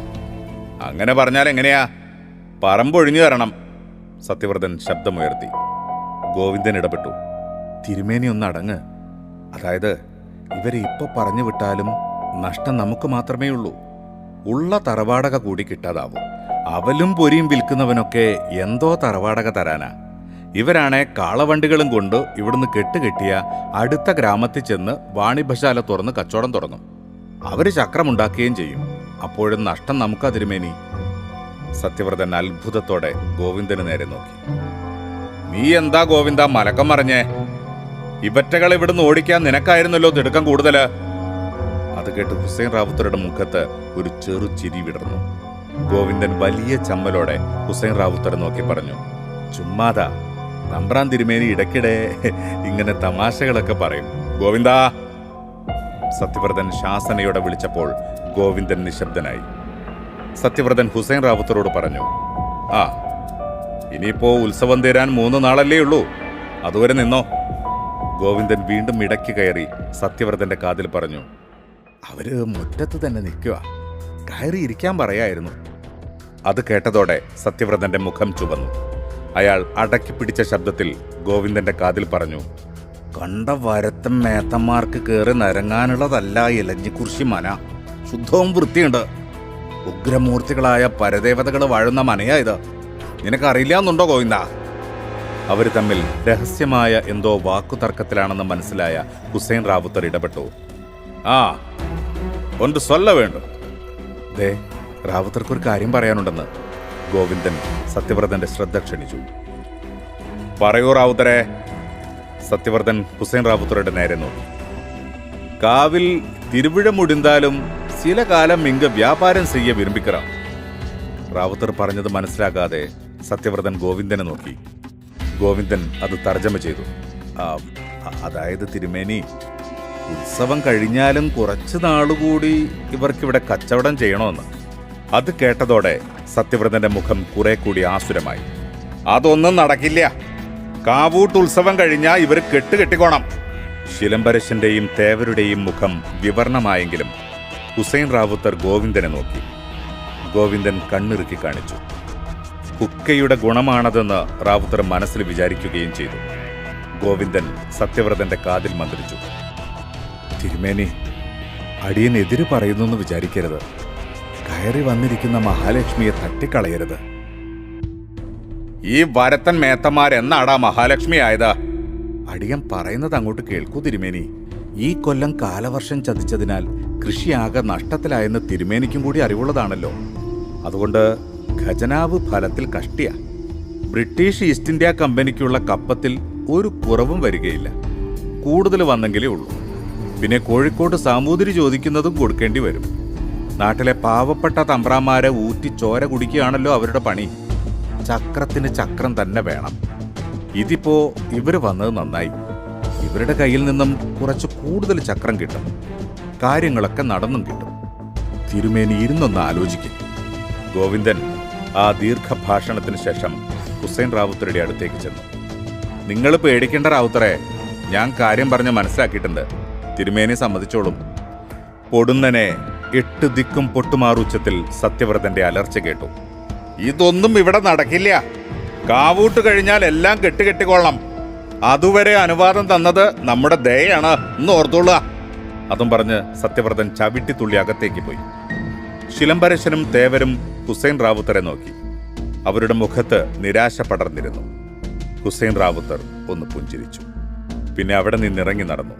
അങ്ങനെ പറഞ്ഞാൽ എങ്ങനെയാ? പറമ്പൊഴിഞ്ഞു തരണം. സത്യവ്രതൻ ശബ്ദമുയർത്തി. ഗോവിന്ദൻ ഇടപെട്ടു. തിരുമേനി ഒന്ന് അടങ്ങ്. അതായത് ഇവരെ ഇപ്പൊ പറഞ്ഞു വിട്ടാലും നഷ്ടം നമുക്ക് മാത്രമേ ഉള്ളൂ. ഉള്ള തറവാടക കൂടി കിട്ടാതാവും. അവലും പൊരിയും വിൽക്കുന്നവനൊക്കെ എന്തോ തറവാടക തരാനാ. ഇവരാണെ കാളവണ്ടികളും കൊണ്ട് ഇവിടുന്ന് കെട്ടുകെട്ടിയ അടുത്ത ഗ്രാമത്തിൽ ചെന്ന് വാണിഭശാല തുറന്ന് കച്ചവടം തുടങ്ങും. അവര് ചക്രമുണ്ടാക്കുകയും ചെയ്യും. അപ്പോഴും നഷ്ടം നമുക്കാ തിരുമേനി. സത്യവ്രതൻ അത്ഭുതത്തോടെ ഗോവിന്ദന് നേരെ നോക്കി. നീ എന്താ ഗോവിന്ദ മലക്കം മറിഞ്ഞേ? ഇവറ്റകൾ ഇവിടുന്ന് ഓടിക്കാൻ നിനക്കായിരുന്നല്ലോ തിടുക്കം കൂടുതല്. അത് കേട്ട് ഹുസൈൻ റാവുത്തറുടെ മുഖത്ത് ഒരു ചെറു ചിരി വിടർന്നു. ഗോവിന്ദൻ വലിയ ചമ്മലോടെ ഹുസൈൻ റാവുത്തറെ നോക്കി പറഞ്ഞു, ചുമ്മാതാ. തമ്പ്രാൻ തിരുമേനി ഇടയ്ക്കിടെ ഇങ്ങനെ തമാശകളൊക്കെ പറയും. ഗോവിന്ദ! സത്യവ്രതൻ ശാസനയോടെ വിളിച്ചപ്പോൾ ഗോവിന്ദൻ നിശബ്ദനായി. സത്യവ്രതൻ ഹുസൈൻ റാവുത്തറോട് പറഞ്ഞു, ആ, ഇനിയിപ്പോ ഉത്സവം തീരാൻ 3 നാളല്ലേ ഉള്ളൂ. അതുവരെ നിന്നോ. ഗോവിന്ദൻ വീണ്ടും ഇടയ്ക്ക് കയറി സത്യവ്രതന്റെ കാതിൽ പറഞ്ഞു, അവര് മുറ്റത്ത് തന്നെ നിൽക്കുക, കയറി ഇരിക്കാൻ പറയായിരുന്നു. അത് കേട്ടതോടെ സത്യവ്രതന്റെ മുഖം ചുവന്നു. അയാൾ അടക്കി പിടിച്ച ശബ്ദത്തിൽ ഗോവിന്ദന്റെ കാതിൽ പറഞ്ഞു, കണ്ട വരത്തം മേത്തന്മാർക്ക് കയറി നരങ്ങാനുള്ളതല്ല ഇലഞ്ഞിക്കുറിശി മന. ശുദ്ധവും വൃത്തിയുണ്ട്. ഉഗ്രമൂർത്തികളായ പരദേവതകൾ വാഴുന്ന മനയാ ഇത്. നിനക്കറിയില്ലാന്നുണ്ടോ ഗോവിന്ദ? അവർ തമ്മിൽ രഹസ്യമായ എന്തോ വാക്കുതർക്കത്തിലാണെന്ന് മനസ്സിലായ ഹുസൈൻ റാവുത്തർ ഇടപെട്ടു. ആ, ഒന്ന് സൊല്ല വേണ്ടു. ദേ, റാവുത്തർക്കൊരു കാര്യം പറയാനുണ്ടെന്ന് ഗോവിന്ദൻ സത്യവ്രതന്റെ ശ്രദ്ധ ക്ഷണിച്ചു. പറയൂ റാവുത്തരെ. സത്യവ്രതൻ ഹുസൈൻ റാവുത്തറുടെ നേരെ നോക്കി. കാവിൽ തിരുവിഴ മുടിന്താലും ചില കാലം ഇങ്ങ് വ്യാപാരം ചെയ്യ വിരുമ്പിക്കറാം. റാവുത്തർ പറഞ്ഞത് മനസ്സിലാകാതെ സത്യവ്രതൻ ഗോവിന്ദനെ നോക്കി. ഗോവിന്ദൻ അത് തർജ്ജമ ചെയ്തു. അതായത് തിരുമേനി, ഉത്സവം കഴിഞ്ഞാലും കുറച്ചു നാളുകൂടി ഇവർക്കിവിടെ കച്ചവടം ചെയ്യണമെന്ന്. അത് കേട്ടതോടെ സത്യവ്രതന്റെ മുഖം കുറെ കൂടി ആസുരമായി. അതൊന്നും നടക്കില്ല. കാവൂട്ട് ഉത്സവം കഴിഞ്ഞാൽ ഇവർ കെട്ടുകെട്ടിക്കോണം. ശിലംബരശന്റെയും തേവരുടെയും മുഖം വിവർണമായെങ്കിലും ഹുസൈൻ റാവുത്തർ ഗോവിന്ദനെ നോക്കി. ഗോവിന്ദൻ കണ്ണിറുക്കി കാണിച്ചു. ഹുക്കയുടെ ഗുണമാണതെന്ന് റാവുത്തർ മനസ്സിൽ വിചാരിക്കുകയും ചെയ്തു. ഗോവിന്ദൻ സത്യവ്രതന്റെ കാതിൽ മന്ത്രിച്ചു. തിരുമേനി, അടിയനെതിര് പറയുന്നു വിചാരിക്കരുത്. കയറി വന്നിരിക്കുന്ന മഹാലക്ഷ്മിയെ തട്ടിക്കളയരുത്. ഈ വരത്തൻ മേത്തന്മാരെന്നാടാ മഹാലക്ഷ്മി ആയത്? അടിയൻ പറയുന്നത് അങ്ങോട്ട് കേൾക്കൂ തിരുമേനി. ഈ കൊല്ലം കാലവർഷം ചതിച്ചതിനാൽ കൃഷിയാകെ നഷ്ടത്തിലായെന്ന് തിരുമേനിക്കും കൂടി അറിവുള്ളതാണല്ലോ. അതുകൊണ്ട് ഖജനാവ് ഫലത്തിൽ കഷ്ടിയ. ബ്രിട്ടീഷ് ഈസ്റ്റ് ഇന്ത്യ കമ്പനിക്കുള്ള കപ്പത്തിൽ ഒരു കുറവും വരികയില്ല. കൂടുതൽ വന്നെങ്കിലേ ഉള്ളൂ. പിന്നെ കോഴിക്കോട് സാമൂതിരി ചോദിക്കുന്നതും കൊടുക്കേണ്ടി വരും. നാട്ടിലെ പാവപ്പെട്ട തമ്പ്രാന്മാരെ ഊറ്റി ചോര കുടിക്കുകയാണല്ലോ അവരുടെ പണി. ചക്രത്തിന് ചക്രം തന്നെ വേണം. ഇതിപ്പോ ഇവര് വന്നത് നന്നായി. ഇവരുടെ കയ്യിൽ നിന്നും കുറച്ച് കൂടുതൽ ചക്രം കിട്ടും. കാര്യങ്ങളൊക്കെ നടന്നും കിട്ടും. തിരുമേനി ഇരുന്നൊന്ന് ആലോചിക്കും. ഗോവിന്ദൻ ആ ദീർഘഭാഷണത്തിന് ശേഷം ഹുസൈൻ റാവുത്തറുടെ അടുത്തേക്ക് ചെന്നു. നിങ്ങൾ പേടിക്കേണ്ട റാവുത്തറെ, ഞാൻ കാര്യം പറഞ്ഞ് മനസ്സിലാക്കിയിട്ടുണ്ട്. തിരുമേനി സമ്മതിച്ചോളും. പൊടുന്നനെ 8 ദിക്കും പൊട്ടുമാറുച്ചത്തിൽ സത്യവ്രതന്റെ അലർച്ച കേട്ടു. ഇതൊന്നും ഇവിടെ നടക്കില്ല. കാവൂട്ട് കഴിഞ്ഞാൽ എല്ലാം കെട്ടിക്കൊള്ളാം. അതുവരെ അനുവാദം തന്നത് നമ്മുടെ ദയാണ് എന്ന് ഓർത്തോളുക. അതും പറഞ്ഞ് സത്യവ്രതൻ ചവിട്ടിത്തുള്ളി അകത്തേക്ക് പോയി. ശിലംബരശനും തേവരും ഹുസൈൻ റാവുത്തറെ നോക്കി. അവരുടെ മുഖത്ത് നിരാശ പടർന്നിരുന്നു. ഹുസൈൻ റാവുത്തർ ഒന്ന് പുഞ്ചിരിച്ചു. പിന്നെ അവിടെ നിന്നിറങ്ങി നടന്നു.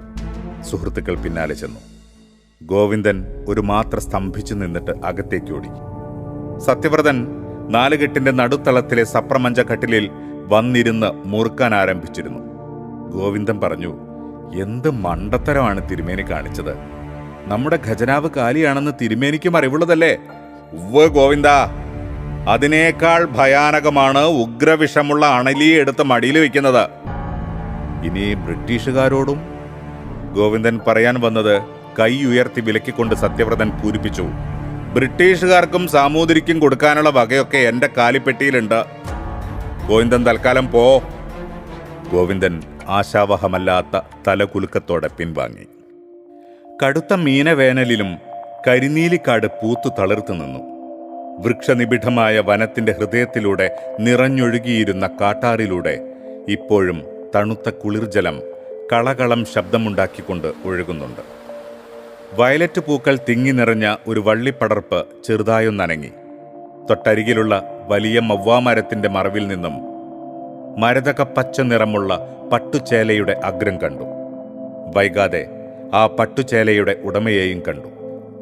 സുഹൃത്തുക്കൾ പിന്നാലെ ചെന്നു. ഗോവിന്ദൻ ഒരു മാത്ര സ്തംഭിച്ചു നിന്നിട്ട് അകത്തേക്ക് ഓടി. സത്യവ്രതൻ 4 കെട്ടിന്റെ നടുത്തളത്തിലെ സപ്രമഞ്ച കട്ടിലിൽ വന്നിരുന്ന് മുറുക്കാൻ ആരംഭിച്ചിരുന്നു. ഗോവിന്ദൻ പറഞ്ഞു, എന്ത് മണ്ടത്തരമാണ് തിരുമേനി കാണിച്ചത്. നമ്മുടെ ഖജനാവ് കാലിയാണെന്ന് തിരുമേനിക്കും അറിവുള്ളതല്ലേ? ഉവ്വ് ഗോവിന്ദ, അതിനേക്കാൾ ഭയാനകമാണ് ഉഗ്രവിഷമുള്ള അണലിയെ എടുത്ത് മടിയിൽ വെക്കുന്നത്. ഇനി ബ്രിട്ടീഷുകാരോടും? ഗോവിന്ദൻ പറയാൻ വന്നത് കൈ ഉയർത്തി വിലക്കിക്കൊണ്ട് സത്യവ്രതൻ പൂരിപ്പിച്ചു. ബ്രിട്ടീഷുകാർക്കും സാമൂതിരിക്കും കൊടുക്കാനുള്ള വകയൊക്കെ എന്റെ കാലിപ്പെട്ടിയിലുണ്ട്. ഗോവിന്ദൻ തൽക്കാലം പോ. ഗോവിന്ദൻ ആശാവഹമല്ലാത്ത തലകുലുക്കത്തോടെ പിൻവാങ്ങി. കടുത്ത മീനവേനലിലും കരിനീലിക്കാട് പൂത്തു തളിർത്തു നിന്നു. വൃക്ഷനിബിഡമായ വനത്തിന്റെ ഹൃദയത്തിലൂടെ നിറഞ്ഞൊഴുകിയിരുന്ന കാട്ടാറിലൂടെ ഇപ്പോഴും തണുത്ത കുളിർജലം കളകളം ശബ്ദമുണ്ടാക്കിക്കൊണ്ട് ഒഴുകുന്നുണ്ട്. വയലറ്റ് പൂക്കൾ തിങ്ങി നിറഞ്ഞ ഒരു വള്ളിപ്പടർപ്പ് ചെറുതായൊന്നനങ്ങി. തൊട്ടരികിലുള്ള വലിയ മവ്വാമരത്തിന്റെ മറവിൽ നിന്നും മരതക പച്ച നിറമുള്ള പട്ടുചേലയുടെ അഗ്രം കണ്ടു. വൈകാതെ ആ പട്ടുചേലയുടെ ഉടമയെയും കണ്ടു.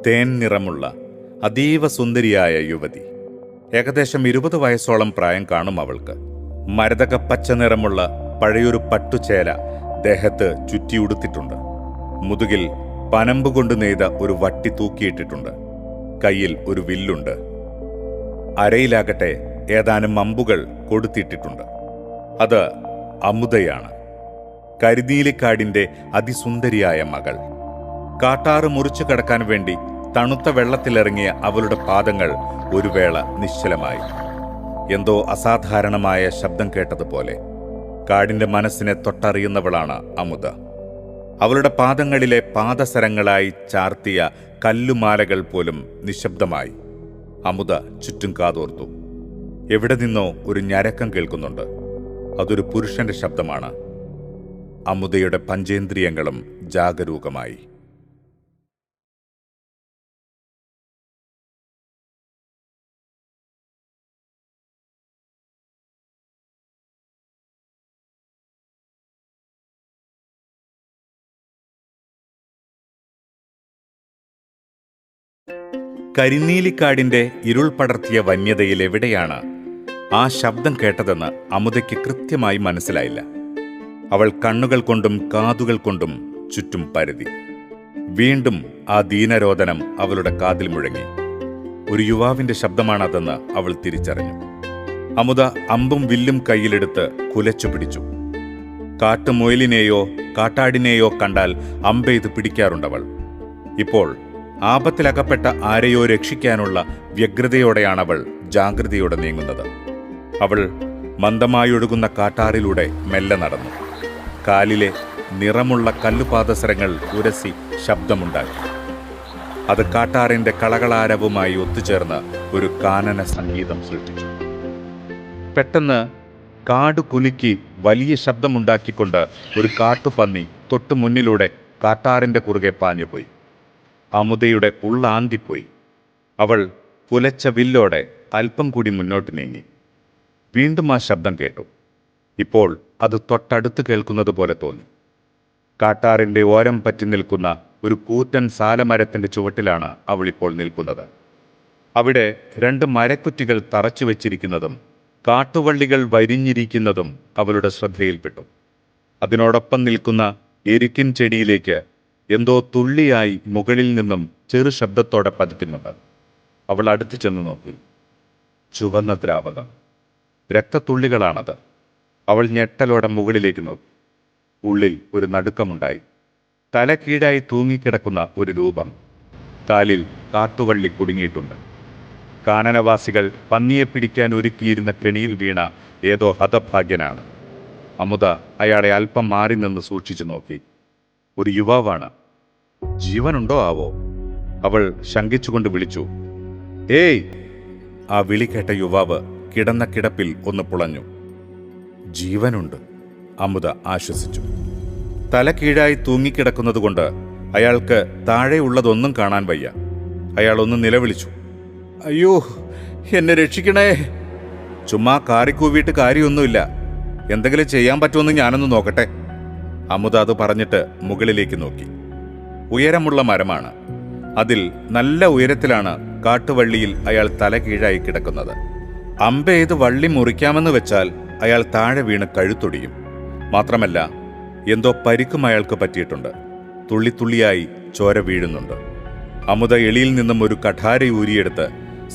തേൻ നിറമുള്ള അതീവ സുന്ദരിയായ യുവതി. ഏകദേശം 20 വയസ്സോളം പ്രായം കാണും അവൾക്ക്. മരതക പച്ച നിറമുള്ള പഴയൊരു പട്ടുചേല ദേഹത്ത് ചുറ്റിയുടുത്തിട്ടുണ്ട്. മുതുകിൽ പനമ്പ് കൊണ്ട് നെയ്ത ഒരു വട്ടി തൂക്കിയിട്ടിട്ടുണ്ട്. കയ്യിൽ ഒരു വില്ലുണ്ട്. അരയിലാകട്ടെ ഏതാനും അമ്പുകൾ കൊടുത്തിട്ടിട്ടുണ്ട്. അത് അമുദയാണ്, കരിനീലിക്കാടിന്റെ അതിസുന്ദരിയായ മകൾ. കാട്ടാറ് മുറിച്ചു കടക്കാൻ വേണ്ടി തണുത്ത വെള്ളത്തിലിറങ്ങിയ അവളുടെ പാദങ്ങൾ ഒരു വേള നിശ്ചലമായി. എന്തോ അസാധാരണമായ ശബ്ദം കേട്ടതുപോലെ. കാടിന്റെ മനസ്സിനെ തൊട്ടറിയുന്നവളാണ് അമുദ. അവളുടെ പാദങ്ങളിലെ പാദസരങ്ങളായി ചാർത്തിയ കല്ലുമാലകൾ പോലും നിശബ്ദമായി. അമുദ ചുറ്റും കാതോർത്തു. എവിടെ നിന്നോ ഒരു ഞരക്കം കേൾക്കുന്നുണ്ട്. അതൊരു പുരുഷന്റെ ശബ്ദമാണ്. അമുദയുടെ പഞ്ചേന്ദ്രിയങ്ങളും ജാഗരൂകമായി. കരിനീലിക്കാടിന്റെ ഇരുൾ പടർത്തിയ വന്യതയിൽ എവിടെയാണ് ആ ശബ്ദം കേട്ടതെന്ന് അമുദയ്ക്ക് കൃത്യമായി മനസ്സിലായില്ല. അവൾ കണ്ണുകൾ കൊണ്ടും കാതുകൾ കൊണ്ടും ചുറ്റും പരതി. വീണ്ടും ആ ദീനരോദനം അവളുടെ കാതിൽ മുഴങ്ങി. ഒരു യുവാവിന്റെ ശബ്ദമാണതെന്ന് അവൾ തിരിച്ചറിഞ്ഞു. അമുദ അമ്പും വില്ലും കയ്യിലെടുത്ത് കുലച്ചു പിടിച്ചു. കാട്ടുമുയലിനെയോ കാട്ടാടിനെയോ കണ്ടാൽ അമ്പെയ്ത് പിടിക്കാറുണ്ടവൾ. ഇപ്പോൾ ആപത്തിലകപ്പെട്ട ആരെയോ രക്ഷിക്കാനുള്ള വ്യഗ്രതയോടെയാണവൾ ജാഗ്രതയോടെ നീങ്ങുന്നത്. അവൾ മന്ദമായൊഴുകുന്ന കാട്ടാറിലൂടെ മെല്ലെ നടന്നു. കാലിലെ നിറമുള്ള കല്ലുപാദസരങ്ങൾ ഉരസി ശബ്ദമുണ്ടാക്കി. അത് കാട്ടാറിന്റെ കളകളാരവുമായി ഒത്തുചേർന്ന് ഒരു കാനന സംഗീതം സൃഷ്ടിച്ചു. പെട്ടെന്ന് കാട് കുലുക്കി വലിയ ശബ്ദമുണ്ടാക്കിക്കൊണ്ട് ഒരു കാട്ടുപന്നി തൊട്ടു മുന്നിലൂടെ കാട്ടാറിന്റെ കുറുകെ പാഞ്ഞുപോയി. അമുദയുടെ ഉള്ളാന്തിപ്പോയി. അവൾ പുലച്ച വില്ലോടെ അല്പം കൂടി മുന്നോട്ട് നീങ്ങി. വീണ്ടും ആ ശബ്ദം കേട്ടു. ഇപ്പോൾ അത് തൊട്ടടുത്ത് കേൾക്കുന്നത് പോലെ തോന്നി. കാട്ടാറിൻ്റെ ഓരം പറ്റി നിൽക്കുന്ന ഒരു കൂറ്റൻ സാലമരത്തിൻ്റെ ചുവട്ടിലാണ് അവൾ ഇപ്പോൾ നിൽക്കുന്നത്. അവിടെ 2 മരക്കുറ്റികൾ തറച്ചു വെച്ചിരിക്കുന്നതും കാട്ടുവള്ളികൾ വരിഞ്ഞിരിക്കുന്നതും അവളുടെ ശ്രദ്ധയിൽപ്പെട്ടു. അതിനോടൊപ്പം നിൽക്കുന്ന എരിക്കിൻ ചെടിയിലേക്ക് എന്തോ തുള്ളിയായി മുകളിൽ നിന്നും ചെറു ശബ്ദത്തോടെ പതിക്കുന്നുണ്ട്. അവൾ അടുത്ത് ചെന്ന് നോക്കി. ചുവന്ന ദ്രാവകം, രക്തത്തുള്ളികളാണത്. അവൾ ഞെട്ടലോടെ മുകളിലേക്ക് നോക്കി. ഉള്ളിൽ ഒരു നടുക്കമുണ്ടായി. തല കീഴായി തൂങ്ങിക്കിടക്കുന്ന ഒരു രൂപം. കാലിൽ കാട്ടുവള്ളി കുടുങ്ങിയിട്ടുണ്ട്. കാനനവാസികൾ പന്നിയെ പിടിക്കാൻ ഒരുക്കിയിരുന്ന കെണിയിൽ വീണ ഏതോ ഹതഭാഗ്യനാണ്. അമുദ അയാളെ അല്പം മാറി നിന്ന് സൂക്ഷിച്ചു നോക്കി. ഒരു യുവാവാണ്. ജീവനുണ്ടോ ആവോ? അവൾ ശങ്കിച്ചുകൊണ്ട് വിളിച്ചു, ഏയ്! ആ വിളി കേട്ട യുവാവ് കിടന്ന കിടപ്പിൽ ഒന്ന് പുളഞ്ഞു. ജീവനുണ്ട്, അമുദ ആശ്വസിച്ചു. തല കീഴായി തൂങ്ങിക്കിടക്കുന്നതുകൊണ്ട് അയാൾക്ക് താഴെയുള്ളതൊന്നും കാണാൻ വയ്യ. അയാൾ ഒന്ന് നിലവിളിച്ചു, അയ്യോ, എന്നെ രക്ഷിക്കണേ! ചുമ്മാ കാറിക്കൂവിയിട്ട് കാര്യമൊന്നുമില്ല, എന്തെങ്കിലും ചെയ്യാൻ പറ്റുമെന്ന് ഞാനൊന്ന് നോക്കട്ടെ. അമുദ അത് പറഞ്ഞിട്ട് മുകളിലേക്ക് നോക്കി. ഉയരമുള്ള മരമാണ്. അതിൽ നല്ല ഉയരത്തിലാണ് കാട്ടുവള്ളിയിൽ അയാൾ തല കീഴായി കിടക്കുന്നത്. അമ്പെയ്ത് വള്ളി മുറിക്കാമെന്ന് വെച്ചാൽ അയാൾ താഴെ വീണ് കഴുത്തൊടിയും. മാത്രമല്ല, എന്തോ പരിക്കും അയാൾക്ക് പറ്റിയിട്ടുണ്ട്. തുള്ളിത്തുള്ളിയായി ചോര വീഴുന്നുണ്ട്. അമുദ എളിയിൽ നിന്നും ഒരു കഠാര ഊരിയെടുത്ത്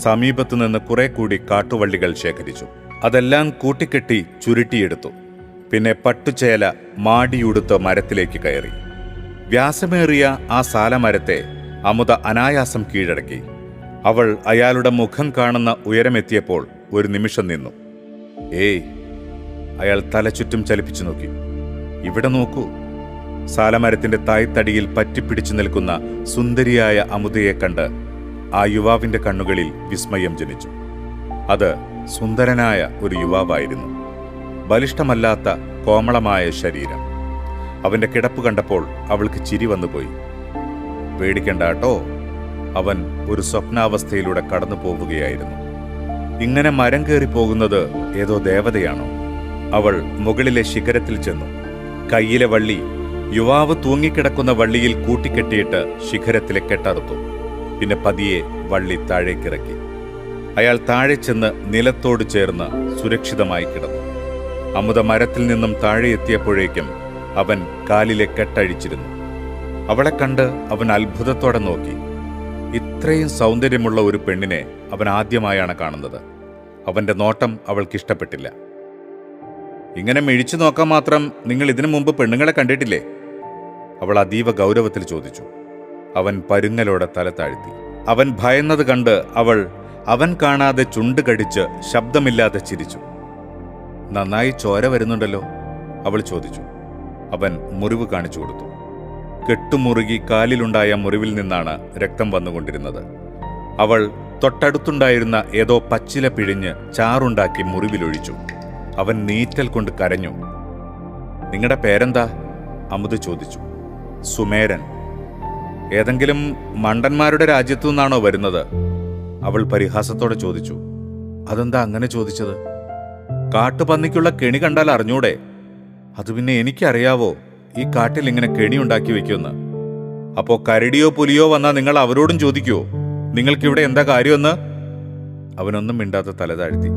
സമീപത്തു നിന്ന് കുറെ കൂടി കാട്ടുവള്ളികൾ ശേഖരിച്ചു. അതെല്ലാം കൂട്ടിക്കെട്ടി ചുരുട്ടിയെടുത്തു. പിന്നെ പട്ടുചേല മാടിയുടുത്ത് മരത്തിലേക്ക് കയറി. വ്യാസമേറിയ ആ സാലമരത്തെ അമുദ അനായാസം കീഴടക്കി. അവൾ അയാളുടെ മുഖം കാണുന്ന ഉയരമെത്തിയപ്പോൾ ഒരു നിമിഷം നിന്നു. ഏയ്! അയാൾ തലചുറ്റും ചലിപ്പിച്ചു നോക്കി. ഇവിടെ നോക്കൂ. സാലമരത്തിന്റെ തായ്തടിയിൽ പറ്റിപ്പിടിച്ചു നിൽക്കുന്ന സുന്ദരിയായ അമുദയെ കണ്ട് ആ യുവാവിന്റെ കണ്ണുകളിൽ വിസ്മയം ജനിച്ചു. അത് സുന്ദരനായ ഒരു യുവാവായിരുന്നു. ബലിഷ്ഠമല്ലാത്ത കോമളമായ ശരീരം. അവന്റെ കിടപ്പ് കണ്ടപ്പോൾ അവൾക്ക് ചിരി വന്നുപോയി. പേടിക്കണ്ട കേട്ടോ, അവൻ ഒരു സ്വപ്നാവസ്ഥയിലൂടെ കടന്നു പോവുകയായിരുന്നു. ഇങ്ങനെ മരം കയറി പോകുന്നത് ഏതോ ദേവതയാണോ? അവൾ മുകളിലെ ശിഖരത്തിൽ ചെന്നു. കയ്യിലെ വള്ളി യുവാവ് തൂങ്ങിക്കിടക്കുന്ന വള്ളിയിൽ കൂട്ടിക്കെട്ടിയിട്ട് ശിഖരത്തിലെ കെട്ടറുത്തു. പിന്നെ പതിയെ വള്ളി താഴേക്കിറക്കി. അയാൾ താഴെ ചെന്ന് നിലത്തോട് ചേർന്ന് സുരക്ഷിതമായി കിടന്നു. അമുദ മരത്തിൽ നിന്നും താഴെ എത്തിയപ്പോഴേക്കും അവൻ കാലിലെ കെട്ടഴിച്ചിരുന്നു. അവളെ കണ്ട് അവൻ അത്ഭുതത്തോടെ നോക്കി. ഇത്രയും സൗന്ദര്യമുള്ള ഒരു പെണ്ണിനെ അവൻ ആദ്യമായാണ് കാണുന്നത്. അവന്റെ നോട്ടം അവൾക്കിഷ്ടപ്പെട്ടില്ല. ഇങ്ങനെ മിഴിച്ചു നോക്കാൻ മാത്രം നിങ്ങൾ ഇതിനു മുമ്പ് പെണ്ണുങ്ങളെ കണ്ടിട്ടില്ലേ? അവൾ അതീവ ഗൗരവത്തിൽ ചോദിച്ചു. അവൻ പരുങ്ങലോടെ തല താഴ്ത്തി. അവൻ ഭയന്നത് കണ്ട് അവൻ കാണാതെ ചുണ്ട് കടിച്ച് ശബ്ദമില്ലാതെ ചിരിച്ചു. നന്നായി ചോര വരുന്നുണ്ടല്ലോ, അവൾ ചോദിച്ചു. അവൻ മുറിവ് കാണിച്ചു കൊടുത്തു. കെട്ടുമുറുകി കാലിലുണ്ടായ മുറിവിൽ നിന്നാണ് രക്തം വന്നുകൊണ്ടിരുന്നത്. അവൾ തൊട്ടടുത്തുണ്ടായിരുന്ന ഏതോ പച്ചില പിഴിഞ്ഞ് ചാറുണ്ടാക്കി മുറിവിലൊഴിച്ചു. അവൻ നീറ്റൽ കൊണ്ട് കരഞ്ഞു. നിങ്ങളുടെ പേരെന്താ? അമുദ ചോദിച്ചു. സുമേരൻ. ഏതെങ്കിലും മണ്ടന്മാരുടെ രാജ്യത്തു നിന്നാണോ വരുന്നത്? അവൾ പരിഹാസത്തോടെ ചോദിച്ചു. അതെന്താ അങ്ങനെ ചോദിച്ചത്? കാട്ടുപന്നിക്കുള്ള കെണി കണ്ടാൽ അറിഞ്ഞൂടെ? അത് പിന്നെ എനിക്കറിയാവോ ഈ കാട്ടിൽ ഇങ്ങനെ കെണി ഉണ്ടാക്കി വെക്കുമെന്ന്? അപ്പോ കരടിയോ പുലിയോ വന്നാൽ നിങ്ങൾ അവരോടും ചോദിക്കുവോ നിങ്ങൾക്കിവിടെ എന്താ കാര്യമെന്ന്? അവനൊന്നും മിണ്ടാത്ത തല താഴ്ത്തി.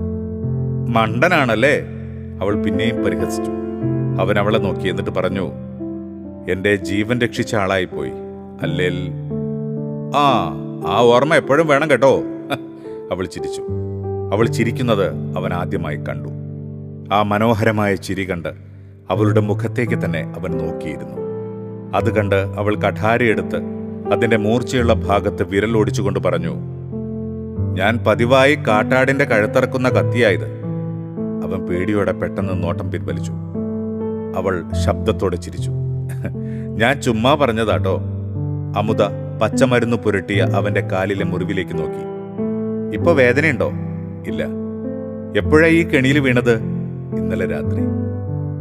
മണ്ടനാണല്ലേ? അവൾ പിന്നെയും പരിഹസിച്ചു. അവൻ അവളെ നോക്കി. എന്നിട്ട് പറഞ്ഞു, എന്റെ ജീവൻ രക്ഷിച്ച ആളായിപ്പോയി അല്ലേൽ? ആ ഓർമ്മ എപ്പോഴും വേണം കേട്ടോ. അവൾ ചിരിച്ചു. അവൾ ചിരിക്കുന്നത് അവൻ ആദ്യമായി കണ്ടു. ആ മനോഹരമായ ചിരി കണ്ട് അവളുടെ മുഖത്തേക്ക് തന്നെ അവൻ നോക്കിയിരുന്നു. അത് കണ്ട് അവൾ കഠാരയെടുത്ത് അതിന്റെ മൂർച്ചയുള്ള ഭാഗത്ത് വിരലോടിച്ചുകൊണ്ട് പറഞ്ഞു, ഞാൻ പതിവായി കാട്ടാടിന്റെ കഴുത്തറക്കുന്ന കത്തിയായത്. അവൻ പേടിയോടെ പെട്ടെന്ന് നോട്ടം പിൻവലിച്ചു. അവൾ ശബ്ദത്തോടെ ചിരിച്ചു. ഞാൻ ചുമ്മാ പറഞ്ഞതാട്ടോ. അമുദ പച്ചമരുന്ന് പുരട്ടിയ അവന്റെ കാലിലെ മുറിവിലേക്ക് നോക്കി. ഇപ്പൊ വേദനയുണ്ടോ? ഇല്ല. എപ്പോഴാ ഈ കെണിയിൽ വീണത്? ഇന്നലെ രാത്രി.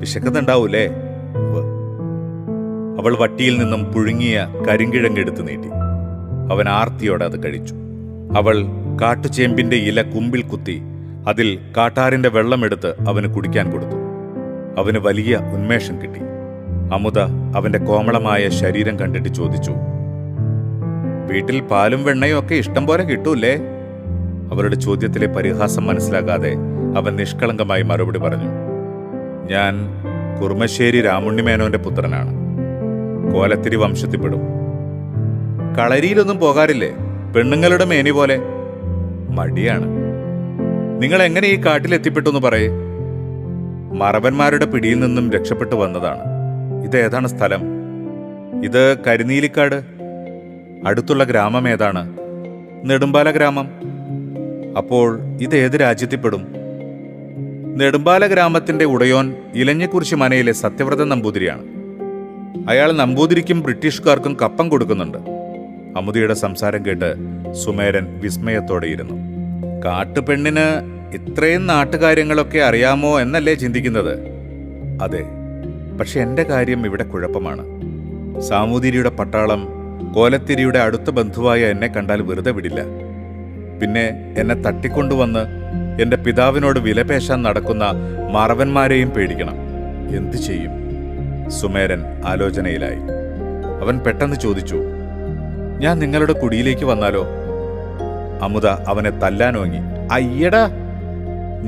വിശക്കുന്നുണ്ടാവൂലേ? അവൾ വട്ടിയിൽ നിന്നും പുഴുങ്ങിയ കരിങ്കിഴങ്ങെടുത്ത് നീട്ടി. അവൻ ആർത്തിയോടെ അത് കഴിച്ചു. അവൾ കാട്ടുചേമ്പിന്റെ ഇല കുമ്പിൽ കുത്തി അതിൽ കാട്ടാറിന്റെ വെള്ളമെടുത്ത് അവന് കുടിക്കാൻ കൊടുത്തു. അവന് വലിയ ഉന്മേഷം കിട്ടി. അമുത അവന്റെ കോമളമായ ശരീരം കണ്ടിട്ട് ചോദിച്ചു, വീട്ടിൽ പാലും വെണ്ണയും ഒക്കെ ഇഷ്ടം പോലെ കിട്ടൂല്ലേ? അവരുടെ ചോദ്യത്തിലെ പരിഹാസം മനസ്സിലാകാതെ അവൻ നിഷ്കളങ്കമായി മറുപടി പറഞ്ഞു, ഞാൻ കുറുമശ്ശേരി രാമുണ്ണിമേനോന്റെ പുത്രനാണ്. കോലത്തിരി വംശത്തിൽപ്പെടും. കളരിയിലൊന്നും പോകാറില്ലേ? പെണ്ണുങ്ങളുടെ മേനി പോലെ. മടിയാണ്. നിങ്ങൾ എങ്ങനെ ഈ കാട്ടിലെത്തിപ്പെട്ടെന്ന് പറയേ? മറവന്മാരുടെ പിടിയിൽ നിന്നും രക്ഷപ്പെട്ടു വന്നതാണ്. ഇതേതാണ് സ്ഥലം? ഇത് കരിനീലിക്കാട്. അടുത്തുള്ള ഗ്രാമം ഏതാണ്? നെടുമ്പാല ഗ്രാമം. അപ്പോൾ ഇതേത് രാജ്യത്തിൽപ്പെടും? നെടുമ്പാല ഗ്രാമത്തിന്റെ ഉടയോൻ ഇലഞ്ഞിക്കുറിശി മനയിലെ സത്യവ്രത നമ്പൂതിരിയാണ്. അയാൾ നമ്പൂതിരിക്കും ബ്രിട്ടീഷുകാർക്കും കപ്പം കൊടുക്കുന്നുണ്ട്. അമുദിയുടെ സംസാരം കേട്ട് സുമേരൻ വിസ്മയത്തോടെയിരുന്നു. കാട്ടുപെണ്ണിന് ഇത്രയും നാട്ടുകാര്യങ്ങളൊക്കെ അറിയാമോ എന്നല്ലേ ചിന്തിക്കുന്നത്? അതെ, പക്ഷെ എന്റെ കാര്യം ഇവിടെ കുഴപ്പമാണ്. സാമൂതിരിയുടെ പട്ടാളം കോലത്തിരിയുടെ അടുത്ത ബന്ധുവായ എന്നെ കണ്ടാൽ വെറുതെ വിടില്ല. പിന്നെ എന്നെ തട്ടിക്കൊണ്ടുവന്ന് എന്റെ പിതാവിനോട് വിലപേശാൻ നടക്കുന്ന മറവന്മാരെയും പേടിക്കണം. എന്തു ചെയ്യും? സുമേരൻ ആലോചനയിലായി. അവൻ പെട്ടെന്ന് ചോദിച്ചു, ഞാൻ നിങ്ങളുടെ കുടിയിലേക്ക് വന്നാലോ? അമുത അവനെ തല്ലാനോങ്ങി. അയ്യടാ,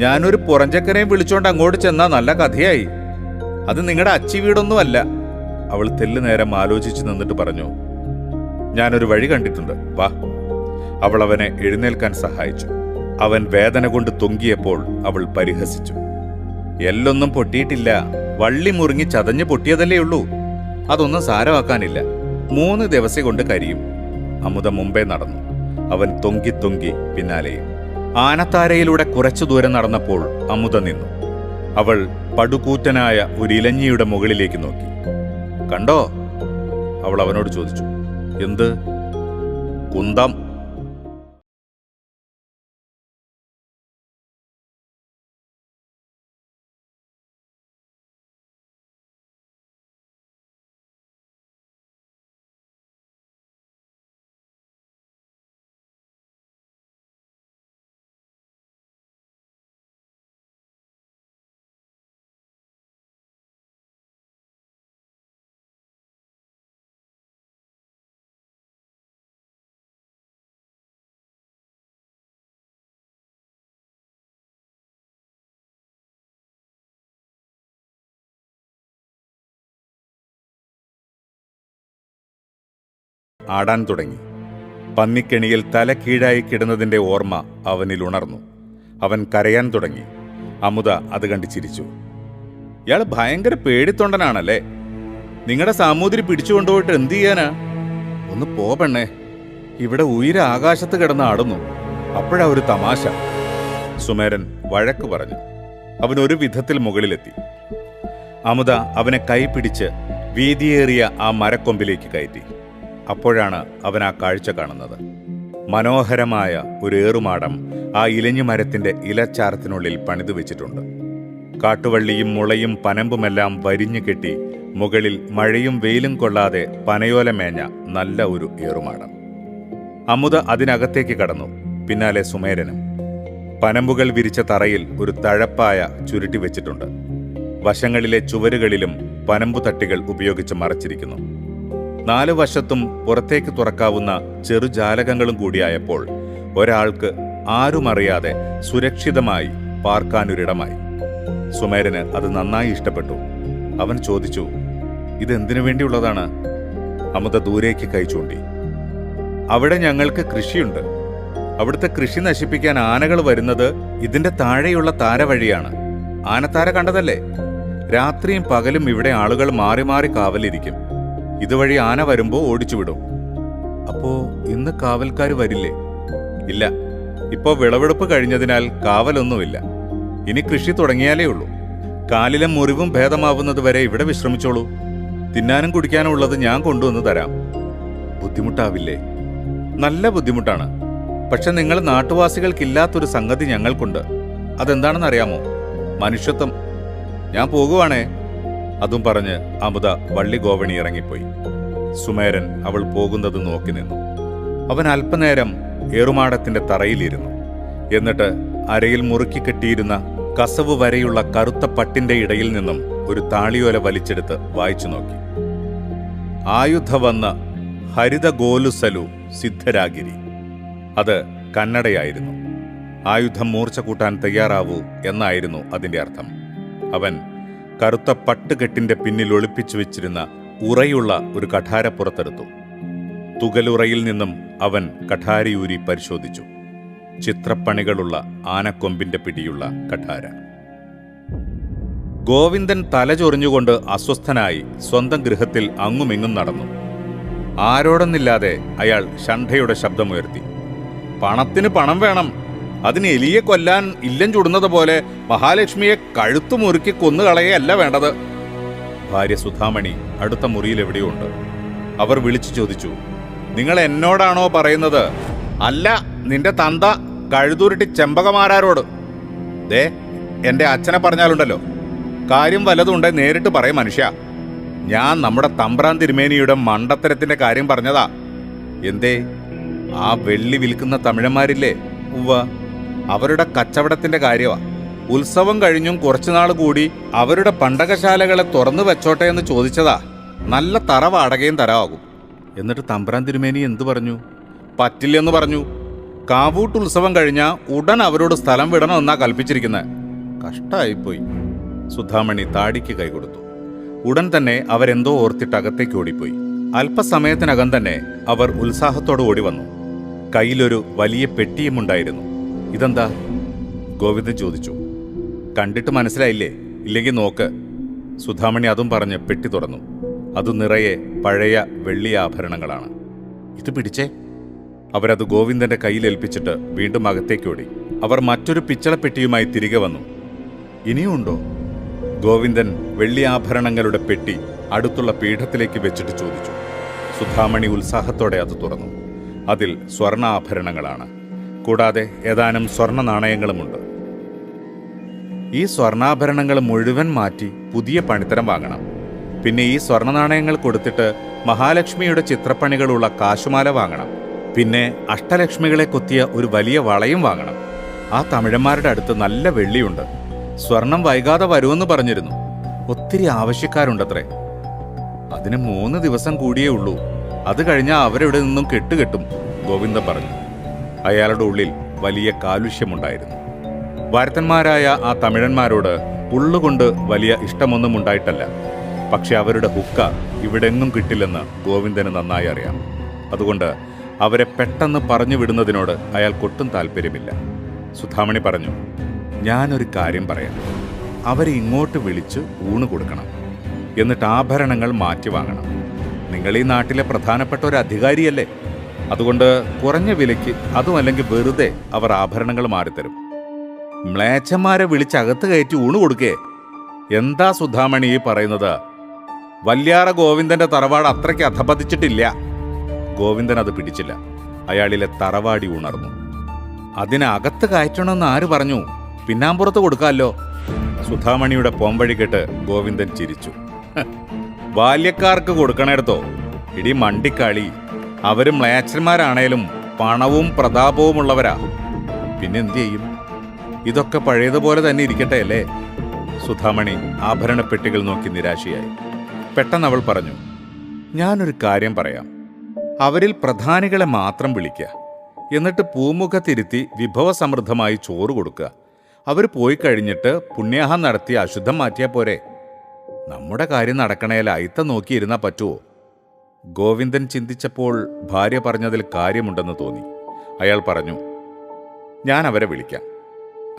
ഞാനൊരു പുറഞ്ചക്കനെയും വിളിച്ചോണ്ട് അങ്ങോട്ട് ചെന്നാ നല്ല കഥയായി. അത് നിങ്ങളുടെ അച്ചി വീടൊന്നുമല്ല. അവൾ തെല്ലുനേരം ആലോചിച്ചു നിന്നിട്ട് പറഞ്ഞു, ഞാനൊരു വഴി കണ്ടിട്ടുണ്ട്, വാ. അവൾ അവനെ എഴുന്നേൽക്കാൻ സഹായിച്ചു. അവൻ വേദന കൊണ്ട് തൊങ്കിയപ്പോൾ അവൾ പരിഹസിച്ചു. എല്ലൊന്നും പൊട്ടിയിട്ടില്ല, വള്ളി മുറിങ്ങി ചതഞ്ഞു പൊട്ടിയതല്ലേ ഉള്ളൂ. അതൊന്നും സാരമാക്കാനില്ല. 3 ദിവസം കൊണ്ട് കരിയും. അമുത മുമ്പേ നടന്നു. അവൻ തൊങ്കി തൊങ്കി പിന്നാലെയും. ആനത്താരയിലൂടെ കുറച്ചു ദൂരം നടന്നപ്പോൾ അമുത നിന്നു. അവൾ പടുകൂറ്റനായ ഒരു ഇലഞ്ഞിയുടെ മുകളിലേക്ക് നോക്കി. കണ്ടോ? അവൾ അവനോട് ചോദിച്ചു. എന്ത്? കുന്തം. ആടാൻ തുടങ്ങി. പന്നിക്കെണിയിൽ തല കീഴായി കിടന്നതിന്റെ ഓർമ്മ അവനിൽ ഉണർന്നു. അവൻ കരയാൻ തുടങ്ങി. അമുത അത് കണ്ട് ചിരിച്ചു. ഇയാൾ ഭയങ്കര പേടിത്തൊണ്ടനാണല്ലേ? നിങ്ങളുടെ സാമൂതിരി പിടിച്ചുകൊണ്ടുപോയിട്ട് എന്ത് ചെയ്യാനാ? ഒന്ന് പോ പെണ്ണേ, ഇവിടെ ഉയര ആകാശത്ത് കിടന്ന് ആടുന്നു. അപ്പോഴാ ഒരു തമാശ. സുമേരൻ വഴക്ക് പറഞ്ഞു. അവൻ ഒരു വിധത്തിൽ മുകളിലെത്തി. അമുത അവനെ കൈപിടിച്ച് വീതിയേറിയ ആ മരക്കൊമ്പിലേക്ക് കയറ്റി. അപ്പോഴാണ് അവൻ ആ കാഴ്ച കാണുന്നത്. മനോഹരമായ ഒരു ഏറുമാടം ആ ഇലഞ്ഞു മരത്തിന്റെ ഇലച്ചാരത്തിനുള്ളിൽ പണിതു വെച്ചിട്ടുണ്ട്. കാട്ടുവള്ളിയും മുളയും പനമ്പുമെല്ലാം വരിഞ്ഞു കെട്ടി മുകളിൽ മഴയും വെയിലും കൊള്ളാതെ പനയോല മേഞ്ഞ നല്ല ഒരു ഏറുമാടം. അമുത അതിനകത്തേക്ക് കടന്നു. പിന്നാലെ സുമേരനും. പനമ്പുകൾ വിരിച്ച തറയിൽ ഒരു തഴപ്പായ ചുരുട്ടി വെച്ചിട്ടുണ്ട്. വശങ്ങളിലെ ചുവരുകളിലും പനമ്പു തട്ടികൾ ഉപയോഗിച്ച് മറച്ചിരിക്കുന്നു. 4 വശത്തും പുറത്തേക്ക് തുറക്കാവുന്ന ചെറുജാലകങ്ങളും കൂടിയായപ്പോൾ ഒരാൾക്ക് ആരുമറിയാതെ സുരക്ഷിതമായി പാർക്കാനൊരിടമായി. സുമേരന് അത് നന്നായി ഇഷ്ടപ്പെട്ടു. അവൻ ചോദിച്ചു, ഇതെന്തിനു വേണ്ടിയുള്ളതാണ്? അമുത ദൂരേക്ക് കൈ ചൂണ്ടി. അവിടെ ഞങ്ങൾക്ക് കൃഷിയുണ്ട്. അവിടുത്തെ കൃഷി നശിപ്പിക്കാൻ ആനകൾ വരുന്നത് ഇതിന്റെ താഴെയുള്ള താര വഴിയാണ്. ആനത്താര കണ്ടതല്ലേ? രാത്രിയും പകലും ഇവിടെ ആളുകൾ മാറി മാറി കാവലിരിക്കും. ഇതുവഴി ആന വരുമ്പോ ഓടിച്ചുവിടും. അപ്പോ ഇന്ന് കാവൽക്കാർ വരില്ലേ? ഇല്ല, ഇപ്പോ വിളവെടുപ്പ് കഴിഞ്ഞതിനാൽ കാവലൊന്നുമില്ല. ഇനി കൃഷി തുടങ്ങിയാലേ ഉള്ളൂ. കാലിലെ മുറിവും ഭേദമാവുന്നത് വരെ ഇവിടെ വിശ്രമിച്ചോളൂ. തിന്നാനും കുടിക്കാനും ഉള്ളത് ഞാൻ കൊണ്ടുവന്ന് തരാം. ബുദ്ധിമുട്ടാവില്ലേ? നല്ല ബുദ്ധിമുട്ടാണ്. പക്ഷെ നിങ്ങൾ നാട്ടുവാസികൾക്കില്ലാത്തൊരു സംഗതി ഞങ്ങൾക്കുണ്ട്. അതെന്താണെന്നറിയാമോ? മനുഷ്യത്വം. ഞാൻ പോകുവാണേ. അതും പറഞ്ഞ് അമുത വള്ളി ഗോവണി ഇറങ്ങിപ്പോയി. സുമേരൻ അവൾ പോകുന്നത് നോക്കി നിന്നു. അവൻ അല്പനേരം ഏറുമാടത്തിന്റെ തറയിലിരുന്നു. എന്നിട്ട് അരയിൽ മുറുക്കി കെട്ടിയിരുന്ന കസവ് വരെയുള്ള കറുത്ത പട്ടിന്റെ ഇടയിൽ നിന്നും ഒരു താളിയോല വലിച്ചെടുത്ത് വായിച്ചു നോക്കി. ആയുധവന്ന ഹരിതഗോലുസലു സിദ്ധരാഗിരി. അത് കന്നഡയായിരുന്നു. ആയുധം മൂർച്ച കൂട്ടാൻ തയ്യാറാവൂ എന്നായിരുന്നു അതിന്റെ അർത്ഥം. അവൻ കറുത്ത പട്ടുകെട്ടിന്റെ പിന്നിൽ ഒളിപ്പിച്ചു വെച്ചിരുന്ന ഉറയുള്ള ഒരു കഠാര പുറത്തെടുത്തു. തുകലുറയിൽ നിന്നും അവൻ കഠാരയൂരി പരിശോധിച്ചു. ചിത്രപ്പണികളുള്ള ആനക്കൊമ്പിന്റെ പിടിയുള്ള കഠാര. ഗോവിന്ദൻ തലചൊറിഞ്ഞുകൊണ്ട് അസ്വസ്ഥനായി സ്വന്തം ഗൃഹത്തിൽ അങ്ങുമിങ്ങും നടന്നു. ആരോടെന്നില്ലാതെ അയാൾ ഷണ്ഠയുടെ ശബ്ദമുയർത്തി. പണത്തിന് പണം വേണം. അതിന് എലിയെ കൊല്ലാൻ ഇല്ലം ചുടുന്നത് പോലെ മഹാലക്ഷ്മിയെ കഴുത്തു മുറുക്കി കൊന്നുകളയല്ല വേണ്ടത്. ഭാര്യ സുധാമണി അടുത്ത മുറിയിൽ എവിടെയോ ഉണ്ട്. അവർ വിളിച്ചു ചോദിച്ചു, നിങ്ങൾ എന്നോടാണോ പറയുന്നത്? അല്ല, നിന്റെ തന്ത കഴുതൂരിട്ടി ചെമ്പകമാരാരോട്. ദേ, എന്റെ അച്ഛനെ പറഞ്ഞാലുണ്ടല്ലോ, കാര്യം വല്ലതുണ്ടെ നേരിട്ട് പറയും മനുഷ്യ. ഞാൻ നമ്മുടെ തമ്പ്രാൻ തിരുമേനിയുടെ മണ്ടത്തരത്തിന്റെ കാര്യം പറഞ്ഞതാ. എന്തേ, ആ വെള്ളി വിൽക്കുന്ന തമിഴന്മാരില്ലേ? ഉവ്വ, അവരുടെ കച്ചവടത്തിന്റെ കാര്യമാ. ഉത്സവം കഴിഞ്ഞും കുറച്ചുനാൾ കൂടി അവരുടെ പണ്ടകശാലകളെ തുറന്നു വെച്ചോട്ടെ എന്ന് ചോദിച്ചതാ. നല്ല തറ വാടകയും തരാകും. എന്നിട്ട് തമ്പ്രാൻ തിരുമേനി എന്തു പറഞ്ഞു? പറ്റില്ലെന്ന് പറഞ്ഞു. കാവൂട്ട് ഉത്സവം കഴിഞ്ഞാൽ ഉടൻ അവരോട് സ്ഥലം വിടണമെന്നാ കൽപ്പിച്ചിരിക്കുന്നത്. കഷ്ടായിപ്പോയി. സുധാമണി താടിക്ക് കൈകൊടുത്തു. ഉടൻ തന്നെ അവരെന്തോ ഓർത്തിട്ട് അകത്തേക്ക് ഓടിപ്പോയി. അല്പസമയത്തിനകം തന്നെ അവർ ഉത്സാഹത്തോടെ ഓടി വന്നു. കയ്യിലൊരു വലിയ പെട്ടിയും ഉണ്ടായിരുന്നു. ഇതെന്താ? ഗോവിന്ദൻ ചോദിച്ചു. കണ്ടിട്ട് മനസ്സിലായില്ലേ? ഇല്ലെങ്കിൽ നോക്ക്. സുധാമണി അതും പറഞ്ഞ് പെട്ടി തുറന്നു. അത് നിറയെ പഴയ വെള്ളി ആഭരണങ്ങളാണ്. ഇത് പിടിച്ചേ. അവരത് ഗോവിന്ദന്റെ കയ്യിലേൽപ്പിച്ചിട്ട് വീണ്ടും അകത്തേക്കോടി. അവർ മറ്റൊരു പിച്ചളപ്പെട്ടിയുമായി തിരികെ വന്നു. ഇനിയുണ്ടോ? ഗോവിന്ദൻ വെള്ളി ആഭരണങ്ങളുടെ പെട്ടി അടുത്തുള്ള പീഠത്തിലേക്ക് വെച്ചിട്ട് ചോദിച്ചു. സുധാമണി ഉത്സാഹത്തോടെ അത് തുറന്നു. അതിൽ സ്വർണ്ണാഭരണങ്ങളാണ്. കൂടാതെ ഏതാനും സ്വർണ്ണ നാണയങ്ങളുമുണ്ട്. ഈ സ്വർണ്ണാഭരണങ്ങൾ മുഴുവൻ മാറ്റി പുതിയ പണിത്തരം വാങ്ങണം. പിന്നെ ഈ സ്വർണ്ണ നാണയങ്ങൾ കൊടുത്തിട്ട് മഹാലക്ഷ്മിയുടെ ചിത്രപ്പണികളുള്ള കാശുമാല വാങ്ങണം. പിന്നെ അഷ്ടലക്ഷ്മികളെ കൊത്തിയ ഒരു വലിയ വളയും വാങ്ങണം. ആ തമിഴന്മാരുടെ അടുത്ത് നല്ല വെള്ളിയുണ്ട്. സ്വർണം വൈകാതെ വരുമെന്ന് പറഞ്ഞിരുന്നു. ഒത്തിരി ആവശ്യക്കാരുണ്ടത്രേ. അതിന് 3 ദിവസം കൂടിയേ ഉള്ളൂ. അത് കഴിഞ്ഞാൽ അവരെവിടെ നിന്നും കെട്ടുകെട്ടും, ഗോവിന്ദൻ പറഞ്ഞു. അയാളുടെ ഉള്ളിൽ വലിയ കാലുഷ്യമുണ്ടായിരുന്നു. വാരത്തന്മാരായ ആ തമിഴന്മാരോട് ഉള്ളുകൊണ്ട് വലിയ ഇഷ്ടമൊന്നും ഉണ്ടായിട്ടല്ല. പക്ഷെ അവരുടെ ഹുക്ക ഇവിടെങ്ങും കിട്ടില്ലെന്ന് ഗോവിന്ദന് നന്നായി അറിയാം. അതുകൊണ്ട് അവരെ പെട്ടെന്ന് പറഞ്ഞു വിടുന്നതിനോട് അയാൾക്കൊട്ടും താല്പര്യമില്ല. സുധാമണി പറഞ്ഞു, ഞാനൊരു കാര്യം പറയാം. അവരെ ഇങ്ങോട്ട് വിളിച്ച് ഊണ് കൊടുക്കണം. എന്നിട്ട് ആഭരണങ്ങൾ മാറ്റി വാങ്ങണം. നിങ്ങൾ ഈ നാട്ടിലെ പ്രധാനപ്പെട്ട ഒരു അധികാരിയല്ലേ? അതുകൊണ്ട് കുറഞ്ഞ വിലയ്ക്ക്, അതുമല്ലെങ്കിൽ വെറുതെ അവർ ആഭരണങ്ങൾ മാറിത്തരും. മ്ലേച്ഛന്മാരെ വിളിച്ചകത്ത് കയറ്റി ഊണ് കൊടുക്കേ? എന്താ സുധാമണി ഈ പറയുന്നത്? വല്യാറ ഗോവിന്ദന്റെ തറവാട് അത്രയ്ക്ക് അധപതിച്ചിട്ടില്ല. ഗോവിന്ദൻ അത് പിടിച്ചില്ല. അയാളിലെ തറവാടി ഉണർന്നു. അതിനകത്ത് കയറ്റണമെന്ന് ആര് പറഞ്ഞു? പിന്നാമ്പുറത്ത് കൊടുക്കാമല്ലോ. സുധാമണിയുടെ പോംവഴി കേട്ട് ഗോവിന്ദൻ ചിരിച്ചു. ബാല്യക്കാർക്ക് കൊടുക്കണേടത്തോ? ഇടി മണ്ടിക്കാളി, അവര് മ്ലേച്ഛന്മാരാണേലും പണവും പ്രതാപവും ഉള്ളവരാ. പിന്നെന്ത് ചെയ്യും? ഇതൊക്കെ പഴയതുപോലെ തന്നെ ഇരിക്കട്ടെ അല്ലേ? സുധാമണി ആഭരണപ്പെട്ടികൾ നോക്കി നിരാശയായി. പെട്ടെന്ന് അവൾ പറഞ്ഞു, ഞാനൊരു കാര്യം പറയാം. അവരിൽ പ്രധാനികളെ മാത്രം വിളിക്കുക. എന്നിട്ട് പൂമുഖത്തിരുത്തി വിഭവസമൃദ്ധമായി ചോറ് കൊടുക്കുക. അവർ പോയി കഴിഞ്ഞിട്ട് പുണ്യാഹം നടത്തി അശുദ്ധം മാറ്റിയാൽ പോരെ? നമ്മുടെ കാര്യം നടക്കണേൽ അയിത്തം നോക്കിയിരുന്നാൽ പറ്റുമോ? ഗോവിന്ദൻ ചിന്തിച്ചപ്പോൾ ഭാര്യ പറഞ്ഞതിൽ കാര്യമുണ്ടെന്ന് തോന്നി. അയാൾ പറഞ്ഞു, ഞാൻ അവരെ വിളിക്കാം.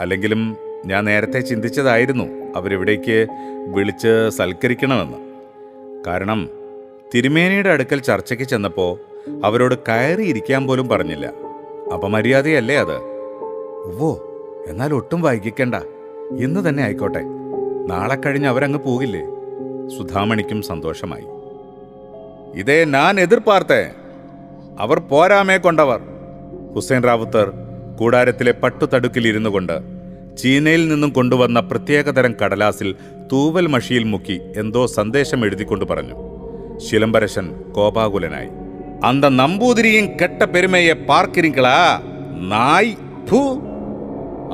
അല്ലെങ്കിലും ഞാൻ നേരത്തെ ചിന്തിച്ചതായിരുന്നു അവരെവിടേക്ക് വിളിച്ച് സൽക്കരിക്കണമെന്ന്. കാരണം തിരുമേനിയുടെ അടുക്കൽ ചർച്ചയ്ക്ക് ചെന്നപ്പോൾ അവരോട് കയറിയിരിക്കാൻ പോലും പറഞ്ഞില്ല. അപമര്യാദയല്ലേ അത്? ഓ, എന്നാൽ ഒട്ടും വൈകിക്കണ്ട. ഇന്ന് തന്നെ ആയിക്കോട്ടെ. നാളെ കഴിഞ്ഞ് അവരങ്ങ് പോകില്ലേ? സുധാമണിക്കും സന്തോഷമായി. ഇതേ ഞാൻ എതിർപ്പാർത്തേ. അവർ പോരാമേ കൊണ്ടവർ. ഹുസൈൻ റാവുത്തർ കൂടാരത്തിലെ പട്ടുതടുക്കിൽ ഇരുന്നു കൊണ്ട് ചീനയിൽ നിന്നും കൊണ്ടുവന്ന പ്രത്യേകതരം കടലാസിൽ തൂവൽ മഷിയിൽ മുക്കി എന്തോ സന്ദേശം എഴുതിക്കൊണ്ട് പറഞ്ഞു. ശിലംബരശൻ കോപാകുലനായി. അന്ത നമ്പൂതിരിയും കെട്ട പെരുമയെ പാർക്കിരിക്കളാ നായ്.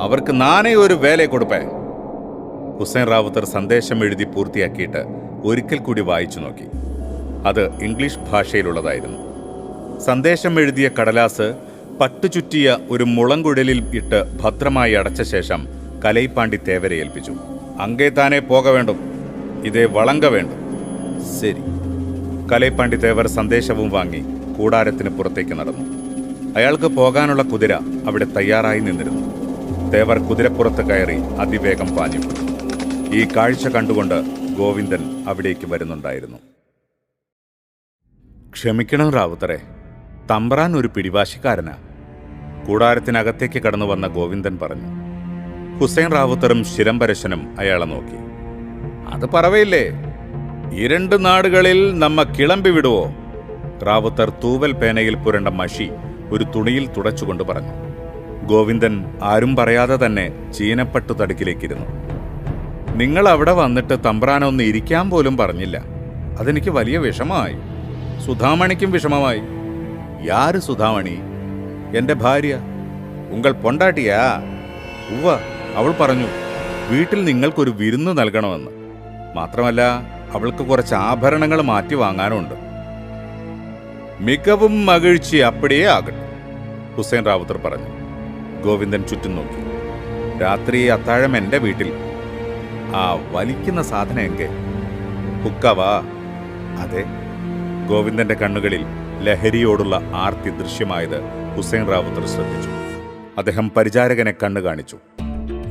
അവർക്ക് നാനേ ഒരു വേല കൊടുപ്പേ. ഹുസൈൻ റാവുത്തർ സന്ദേശം എഴുതി പൂർത്തിയാക്കിയിട്ട് ഒരിക്കൽ കൂടി വായിച്ചു നോക്കി. അത് ഇംഗ്ലീഷ് ഭാഷയിലുള്ളതായിരുന്നു. സന്ദേശം എഴുതിയ കടലാസ് പട്ടുചുറ്റിയ ഒരു മുളങ്കുഴലിൽ ഇട്ട് ഭദ്രമായി അടച്ച ശേഷം കലൈപ്പാണ്ടി തേവരെ ഏൽപ്പിച്ചു. അങ്ങേ താനേ പോക വേണ്ടും, ഇതേ വളങ്ക വേണ്ടും. ശരി. കലൈപ്പാണ്ടി തേവർ സന്ദേശവും വാങ്ങി കൂടാരത്തിന് പുറത്തേക്ക് നടന്നു. അയാൾക്ക് പോകാനുള്ള കുതിര അവിടെ തയ്യാറായി നിന്നിരുന്നു. തേവർ കുതിരപ്പുറത്ത് കയറി അതിവേഗം പാഞ്ഞു. ഈ കാഴ്ച കണ്ടുകൊണ്ട് ഗോവിന്ദൻ അവിടേക്ക് വരുന്നുണ്ടായിരുന്നു. ക്ഷമിക്കണം റാവുത്തറെ, തമ്പ്രാൻ ഒരു പിടിവാശിക്കാരനാ, കൂടാരത്തിനകത്തേക്ക് കടന്നു വന്ന ഗോവിന്ദൻ പറഞ്ഞു. ഹുസൈൻ റാവുത്തറും ശിലംബരശനും അയാളെ നോക്കി. അത് പറവയില്ലേ, ഈ 2 നാടുകളിൽ നമ്മ കിളമ്പി വിടുവോ? റാവുത്തർ തൂവൽ പേനയിൽ പുരണ്ട മഷി ഒരു തുണിയിൽ തുടച്ചുകൊണ്ട് പറഞ്ഞു. ഗോവിന്ദൻ ആരും പറയാതെ തന്നെ ചീനപ്പട്ടു തടുക്കിലേക്കിരുന്നു. നിങ്ങൾ അവിടെ വന്നിട്ട് തമ്പ്രാനൊന്ന് ഇരിക്കാൻ പോലും പറഞ്ഞില്ല. അതെനിക്ക് വലിയ വിഷമമായി. സുധാമണിക്കും വിഷമമായി. യാര് സുധാമണി? എന്റെ ഭാര്യ. ഉങ്ങൾ പൊണ്ടാട്ടിയാ? ഉവ്വ, അവൾ പറഞ്ഞു വീട്ടിൽ നിങ്ങൾക്കൊരു വിരുന്ന് നൽകണമെന്ന്. മാത്രമല്ല അവൾക്ക് കുറച്ച് ആഭരണങ്ങൾ മാറ്റി വാങ്ങാനുണ്ട്. മികവും മകിഴ്ചി അപ്പടിയേ ആകട്ടെ, ഹുസൈൻ റാവുത്തർ പറഞ്ഞു. ഗോവിന്ദൻ ചുറ്റും നോക്കി. രാത്രി അത്താഴം എന്റെ വീട്ടിൽ. ആ വലിക്കുന്ന സാധനം എങ്കെ? ഹുക്കവാ? അതെ. ഗോവിന്ദന്റെ കണ്ണുകളിൽ ലഹരിയോടുള്ള ആർത്തി ദൃശ്യമായത് ഹുസൈൻ റാവുത്തർ ശ്രദ്ധിച്ചു. അദ്ദേഹം പരിചാരകനെ കണ്ണു കാണിച്ചു.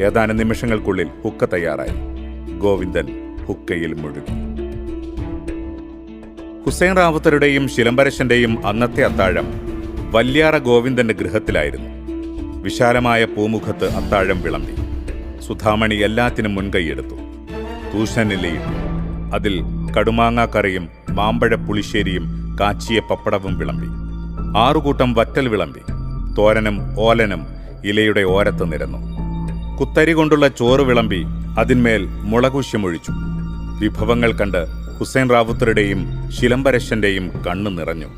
ഏതാനും നിമിഷങ്ങൾക്കുള്ളിൽ ഹുക്ക തയ്യാറായി. ഗോവിന്ദൻ ഹുക്കയിൽ മുഴുകി. ഹുസൈൻ റാവുത്തറുടെയും ശിലംബരശന്റെയും അന്നത്തെ അത്താഴം വല്യാറ ഗോവിന്ദന്റെ ഗൃഹത്തിലായിരുന്നു. വിശാലമായ പൂമുഖത്ത് അത്താഴം വിളമ്പി. സുധാമണി എല്ലാത്തിനും മുൻകൈയെടുത്തു. തൂശനിലയിട്ടു. അതിൽ കടുമാങ്ങാക്കറിയും മാമ്പഴ പുളിശ്ശേരിയും കാച്ചിയ പപ്പടവും വിളമ്പി. 6 കൂട്ടം വറ്റൽ വിളമ്പി. തോരനും ഓലനും ഇലയുടെ ഓരത്ത് നിരന്നു. കുത്തരി കൊണ്ടുള്ള ചോറ് വിളമ്പി അതിന്മേൽ മുളകുശ്യമൊഴിച്ചു. വിഭവങ്ങൾ കണ്ട് ഹുസൈൻ റാവുത്തറുടെയും ശിലംബരശന്റെയും കണ്ണു നിറഞ്ഞു.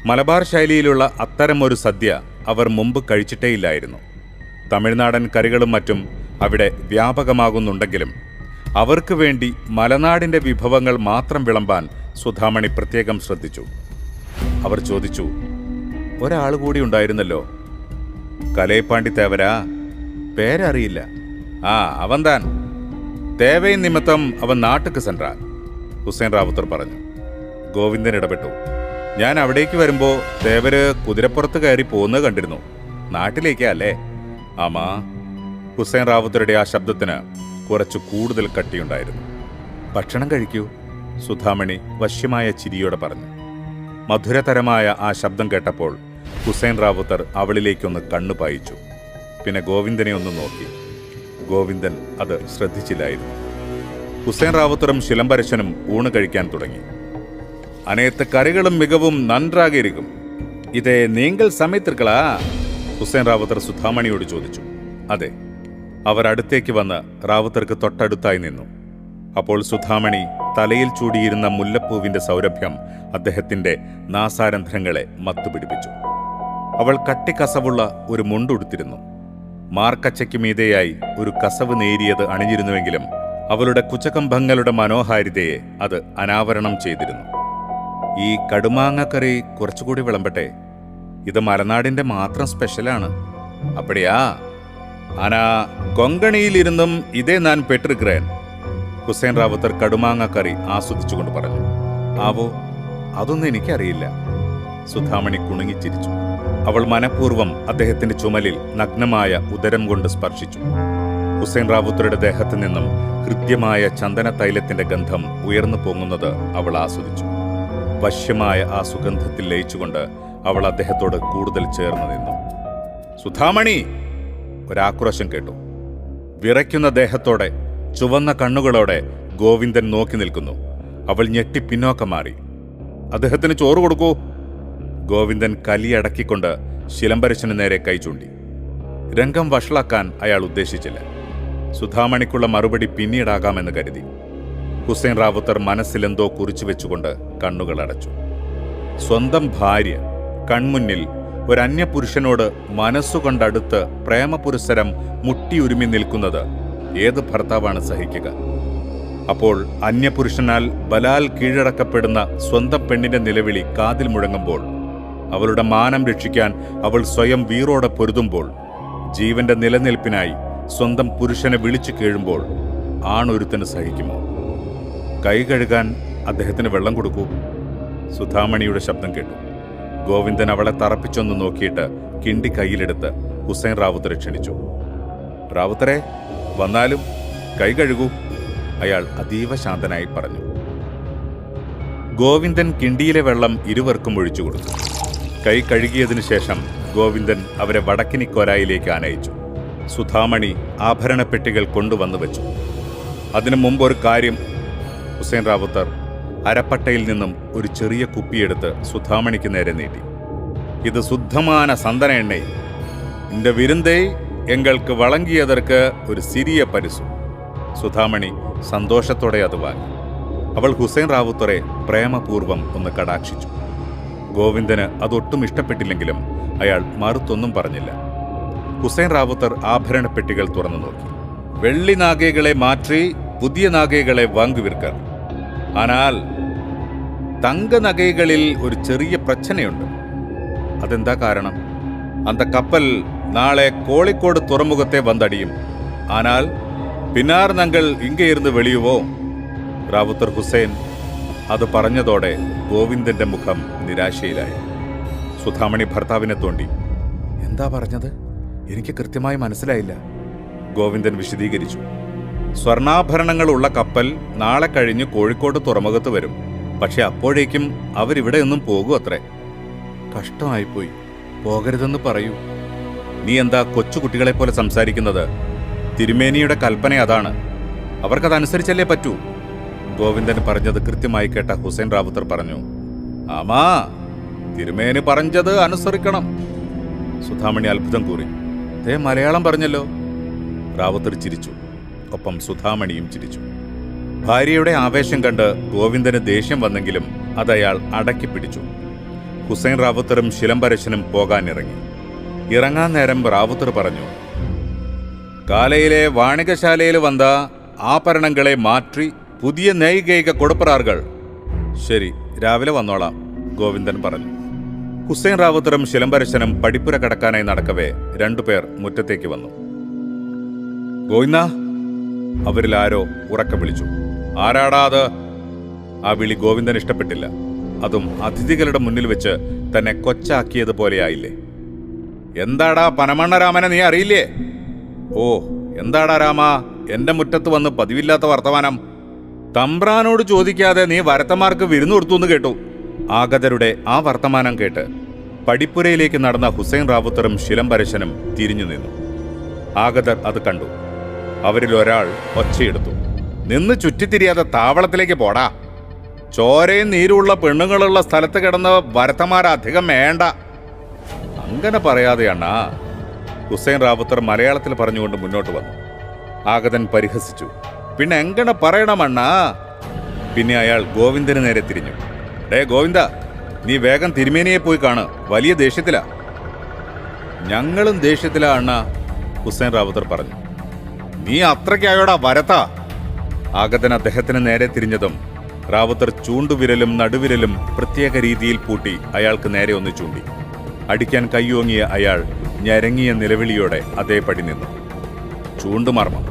മലബാർ ശൈലിയിലുള്ള അത്തരമൊരു സദ്യ അവർ മുമ്പ് കഴിച്ചിട്ടേയില്ലായിരുന്നു. തമിഴ്നാടൻ കറികളും മറ്റും അവിടെ വ്യാപകമാകുന്നുണ്ടെങ്കിലും അവർക്ക് വേണ്ടി മലനാടിന്റെ വിഭവങ്ങൾ മാത്രം വിളമ്പാൻ സുധാമണി പ്രത്യേകം ശ്രദ്ധിച്ചു. അവർ ചോദിച്ചു, ഒരാൾ കൂടി ഉണ്ടായിരുന്നല്ലോ, കലൈപ്പാണ്ടി തേവരാ? പേരറിയില്ല. ആ, അവൻ താൻ. തേവയും നിമിത്തം അവൻ നാട്ടുക്ക് സെൻട്രാ, ഹുസൈൻ റാവുത്തർ പറഞ്ഞു. ഗോവിന്ദൻ ഇടപെട്ടു. ഞാൻ അവിടേക്ക് വരുമ്പോ തേവര് കുതിരപ്പുറത്ത് കയറി പോകുന്നത് കണ്ടിരുന്നു. നാട്ടിലേക്കാ അല്ലേ? ആമാ. ഹുസൈൻ റാവുത്തറുടെ ആ ശബ്ദത്തിന് കുറച്ചു കൂടുതൽ കട്ടിയുണ്ടായിരുന്നു. ഭക്ഷണം കഴിക്കൂ, സുധാമണി വശ്യമായ ചിരിയോടെ പറഞ്ഞു. മധുരതരമായ ആ ശബ്ദം കേട്ടപ്പോൾ ഹുസൈൻ റാവുത്തർ അവളിലേക്കൊന്ന് കണ്ണു പായിച്ചു. പിന്നെ ഗോവിന്ദനെ ഒന്ന് നോക്കി. ഗോവിന്ദൻ അത് ശ്രദ്ധിച്ചില്ലായിരുന്നു. ഹുസൈൻ റാവുത്തറും ശിലംബരശനും ഊണ് കഴിക്കാൻ തുടങ്ങി. അനേത്ത് കറികളും മികവും നன்றாகிയിരിക്കും. ഇതേ നിങ്ങൾ സമയത്തിർക്കളാ? ഹുസൈൻ റാവുത്തർ സുധാമണിയോട് ചോദിച്ചു. അതെ. അവർ അടുത്തേക്ക് വന്ന് റാവുത്തർക്ക് തൊട്ടടുത്തായി നിന്നു. അപ്പോൾ സുധാമണി തലയിൽ ചൂടിയിരുന്ന മുല്ലപ്പൂവിന്റെ സൗരഭ്യം അദ്ദേഹത്തിന്റെ നാസാരന്ധ്രങ്ങളെ മത്തുപിടിപ്പിച്ചു. അവൾ കട്ടിക്കസവുള്ള ഒരു മുണ്ടുടുത്തിരുന്നു. മാർക്കച്ചയ്ക്ക് മീതെയായി ഒരു കസവ് നേരിയത് അണിഞ്ഞിരുന്നുവെങ്കിലും അവളുടെ കുചകംഭങ്ങളുടെ മനോഹാരിതയെ അത് അനാവരണം ചെയ്തിരുന്നു. ഈ കടുമാങ്ങക്കറി കുറച്ചുകൂടി വിളമ്പട്ടെ? ഇത് മലനാടിന്റെ മാത്രം സ്പെഷ്യലാണ്. അപ്പടിയാ? ആനാ കൊങ്കണിയിലിരുന്നും ഇതേ ഞാൻ പെട്ടിരിக்கிறேன், ഹുസൈൻ റാവുത്തർ കടുമാങ്ങക്കറി ആസ്വദിച്ചുകൊണ്ട് പറഞ്ഞു. ആവോ, അതൊന്നും എനിക്കറിയില്ല. സുധാമണി കുണുങ്ങിച്ചിരിച്ചു. അവൾ മനഃപൂർവ്വം അദ്ദേഹത്തിന്റെ ചുമലിൽ നഗ്നമായ ഉദരം കൊണ്ട് സ്പർശിച്ചു. ഹുസൈൻ റാവുത്തറുടെ ദേഹത്തു നിന്നും ഹൃദ്യമായ ചന്ദന തൈലത്തിന്റെ ഗന്ധം ഉയർന്നു പൊങ്ങുന്നത് അവൾ ആസ്വദിച്ചു. വശ്യമായ ആ സുഗന്ധത്തിൽ ലയിച്ചുകൊണ്ട് അവൾ അദ്ദേഹത്തോട് കൂടുതൽ ചേർന്ന് നിന്നു. സുധാമണി! ഒരാക്രോശം കേട്ടു. വിറയ്ക്കുന്ന ദേഹത്തോടെ ചുവന്ന കണ്ണുകളോടെ ഗോവിന്ദൻ നോക്കി നിൽക്കുന്നു. അവൾ ഞെട്ടി പിന്നോക്കം മാറി. അദ്ദേഹത്തിന് ചോറ് കൊടുക്കൂ. ഗോവിന്ദൻ കലിയടക്കിക്കൊണ്ട് ശിലംബരശന് നേരെ കൈ ചൂണ്ടി. രംഗം വഷളാക്കാൻ അയാൾ ഉദ്ദേശിച്ചില്ല. സുധാമണിക്കുള്ള മറുപടി പിന്നീടാകാമെന്ന് കരുതി. ഹുസൈൻ റാവുത്തർ മനസ്സിലെന്തോ കുറിച്ചു വെച്ചുകൊണ്ട് കണ്ണുകൾ അടച്ചു. സ്വന്തം ഭാര്യ കൺമുന്നിൽ ഒരന്യപുരുഷനോട് മനസ്സുകൊണ്ടടുത്ത് പ്രേമപുരസ്സരം മുട്ടിയുരുമി നിൽക്കുന്നത് ഏത് ഭർത്താവാണ് സഹിക്കുക? അപ്പോൾ അന്യപുരുഷനാൽ ബലാൽ കീഴടക്കപ്പെടുന്ന സ്വന്തം പെണ്ണിന്റെ നിലവിളി കാതിൽ മുഴങ്ങുമ്പോൾ, അവളുടെ മാനം രക്ഷിക്കാൻ അവൾ സ്വയം വീറോടെ പൊരുതുമ്പോൾ, ജീവന്റെ നിലനിൽപ്പിനായി സ്വന്തം പുരുഷനെ വിളിച്ചു കേഴുമ്പോൾ ആണൊരുത്തന് സഹിക്കുമോ? കൈ കഴുകാൻ അദ്ദേഹത്തിന് വെള്ളം കൊടുക്കൂ. സുധാമണിയുടെ ശബ്ദം കേട്ടു. ഗോവിന്ദൻ അവളെ തറപ്പിച്ചൊന്ന് നോക്കിയിട്ട് കിണ്ടി കയ്യിലെടുത്ത് ഹുസൈൻ റാവുത്തറെ ക്ഷണിച്ചു. റാവുത്തറെ, വന്നാലും കൈ കഴുകൂ, അയാൾ അതീവ ശാന്തനായി പറഞ്ഞു. ഗോവിന്ദൻ കിണ്ടിയിലെ വെള്ളം ഇരുവർക്കും ഒഴിച്ചു കൊടുത്തു. കൈ കഴുകിയതിനു ശേഷം ഗോവിന്ദൻ അവരെ വടക്കിനിക്കോരായിലേക്ക് ആനയിച്ചു. സുധാമണി ആഭരണപ്പെട്ടികൾ കൊണ്ടുവന്നു വെച്ചു. അതിനു മുമ്പൊരു കാര്യം. ഹുസൈൻ റാവുത്തർ അരപ്പട്ടയിൽ നിന്നും ഒരു ചെറിയ കുപ്പിയെടുത്ത് സുധാമണിക്ക് നേരെ നീട്ടി. ഇത് ശുദ്ധமான சந்தன எண்ணெய். இந்த விருந்தை எங்களுக்கு வழங்கியதற்கு ഒരു സിരിയ പരിസു. സുധാമണി സന്തോഷത്തോടെ അത് വാങ്ങി. അവൾ ഹുസൈൻ റാവുത്തറെ പ്രേമപൂർവം ഒന്ന് കടാക്ഷിച്ചു. ഗോവിന്ദന് അതൊട്ടും ഇഷ്ടപ്പെട്ടില്ലെങ്കിലും അയാൾ മറുത്തൊന്നും പറഞ്ഞില്ല. ഹുസൈൻ റാവുത്തർ ആഭരണപ്പെട്ടികൾ തുറന്നു നോക്കി. വെള്ളി നാഗൈകളെ മാറ്റി പുതിയ നാഗൈകളെ വാങ്ങുവിർക്ക. ஆனால் തങ്ക നഗൈകളിൽ ഒരു ചെറിയ പ്രശ്നയുണ്ട്. അതെന്താ കാരണം? അന്ത കപ്പൽ നാളെ കോഴിക്കോട് തുറമുഖത്തെ വന്നടിയും. ஆனால் പിന്നാർ ഞങ്ങൾ ഇங்கே ഇരുന്ന് വെളിയുവോ? റാവുത്തർ ഹുസൈൻ അത് പറഞ്ഞതോടെ ഗോവിന്ദന്റെ മുഖം നിരാശയിലായി. സുധാമണി ഭർത്താവിനെ തോണ്ടി. എന്താ പറഞ്ഞത്? എനിക്ക് കൃത്യമായി മനസ്സിലായില്ല. ഗോവിന്ദൻ വിശദീകരിച്ചു. സ്വർണ്ണാഭരണങ്ങളുള്ള കപ്പൽ നാളെ കഴിഞ്ഞ് കോഴിക്കോട് തുറമുഖത്ത് വരും. പക്ഷെ അപ്പോഴേക്കും അവരിവിടെയൊന്നും പോകും അത്രേ. കഷ്ടമായിപ്പോയി. പോകരുതെന്ന് പറയൂ. നീ എന്താ കൊച്ചുകുട്ടികളെ പോലെ സംസാരിക്കുന്നത്? തിരുമേനിയുടെ കൽപ്പന അതാണ്. അവർക്കതനുസരിച്ചല്ലേ പറ്റൂ. ഗോവിന്ദൻ പറഞ്ഞത് കൃത്യമായി കേട്ട ഹുസൈൻ റാവുത്തർ പറഞ്ഞു. ആമാ, തിരുമേനി പറഞ്ഞത് അനുസരിക്കണം. സുധാമണി അത്ഭുതം കൂറി. മലയാളം പറഞ്ഞല്ലോ. റാവുത്തർ ചിരിച്ചു. ഒപ്പം സുധാമണിയും ചിരിച്ചു. ഭാര്യയുടെ ആവേശം കണ്ട് ഗോവിന്ദന് ദേഷ്യം വന്നെങ്കിലും അതയാൾ അടക്കി പിടിച്ചു. ഹുസൈൻ റാവുത്തറും ശിലംബരശനും പോകാനിറങ്ങി. ഇറങ്ങാൻ നേരം റാവുത്തർ പറഞ്ഞു, കാലയിലെ വാണികശാലയിൽ വന്ന ആഭരണങ്ങളെ മാറ്റി പുതിയ നെയ്കൈക കൊടുപ്പറാറുകൾ. ശരി, രാവിലെ വന്നോളാം, ഗോവിന്ദൻ പറഞ്ഞു. ഹുസൈൻ റാവുത്തറും ശിലംബരശനും പടിപ്പുര കടക്കാനായി നടക്കവേ രണ്ടുപേർ മുറ്റത്തേക്ക് വന്നു. ഗോവിന്ദ, അവരിൽ ആരോ ഉറക്കം വിളിച്ചു. ആരാടാ അത്? ആ വിളി ഗോവിന്ദൻ ഇഷ്ടപ്പെട്ടില്ല. അതും അതിഥികളുടെ മുന്നിൽ വെച്ച് തന്നെ കൊച്ചാക്കിയതുപോലെയായില്ലേ. എന്താടാ പനമണ്ണ രാമനെ നീ അറിയില്ലേ? ഓ, എന്താടാ രാമ എന്റെ മുറ്റത്ത് വന്ന് പതിവില്ലാത്ത വർത്തമാനം? തമ്പ്രാനോട് ചോദിക്കാതെ നീ വരത്തമാർക്ക് വിരുന്നു കൊടുത്തുവെന്ന് കേട്ടു. ആഗതരുടെ ആ വർത്തമാനം കേട്ട് പടിപ്പുരയിലേക്ക് നടന്ന ഹുസൈൻ റാവുത്തറും ശിലംബരശനും തിരിഞ്ഞു നിന്നു. ആഗതർ അത് കണ്ടു. അവരിൽ ഒരാൾ ഒച്ചയെടുത്തു. നിന്ന് ചുറ്റിത്തിരിയാതെ താവളത്തിലേക്ക് പോടാ. ചോരയും നീരുള്ള പെണ്ണുങ്ങളുള്ള സ്ഥലത്ത് കിടന്ന വരത്തമാരധികം വേണ്ട. അങ്ങനെ പറയാതെയാണ് ഹുസൈൻ റാവുത്തർ മലയാളത്തിൽ പറഞ്ഞുകൊണ്ട് മുന്നോട്ട് വന്നു. ആഗതൻ പരിഹസിച്ചു. പിന്നെ എങ്ങനെ പറയണമണ്ണാ? പിന്നെ അയാൾ ഗോവിന്ദന് നേരെ തിരിഞ്ഞു. ഡേ ഗോവിന്ദ, നീ വേഗം തിരുമേനിയെ പോയി കാണ്. വലിയ ദേഷ്യത്തിലാ. ഞങ്ങളും ദേഷ്യത്തിലാ അണ്ണാ, ഹുസൈൻ റാവുത്തർ പറഞ്ഞു. നീ അത്രയ്ക്കായോടാ വരത്താ? ആഗതൻ അദ്ദേഹത്തിന് നേരെ തിരിഞ്ഞതും റാവുത്തർ ചൂണ്ടുവിരലും നടുവിരലും പ്രത്യേക രീതിയിൽ പൂട്ടി അയാൾക്ക് നേരെ ഒന്ന് ചൂണ്ടി. അടിക്കാൻ കയ്യോങ്ങിയ അയാൾ ഞരങ്ങിയ നിലവിളിയോടെ അതേപടി നിന്നു. ചൂണ്ടുമർമ്മം.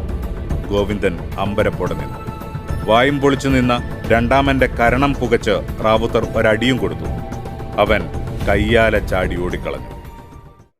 ഗോവിന്ദൻ അമ്പരപ്പോടെ നിന്നു. വായും പൊളിച്ചു നിന്ന രണ്ടാമന്റെ കരണം പുകച്ച് റാവുത്തർ ഒരടിയും കൊടുത്തു. അവൻ കയ്യാലെ ചാടി ഓടിക്കളഞ്ഞു.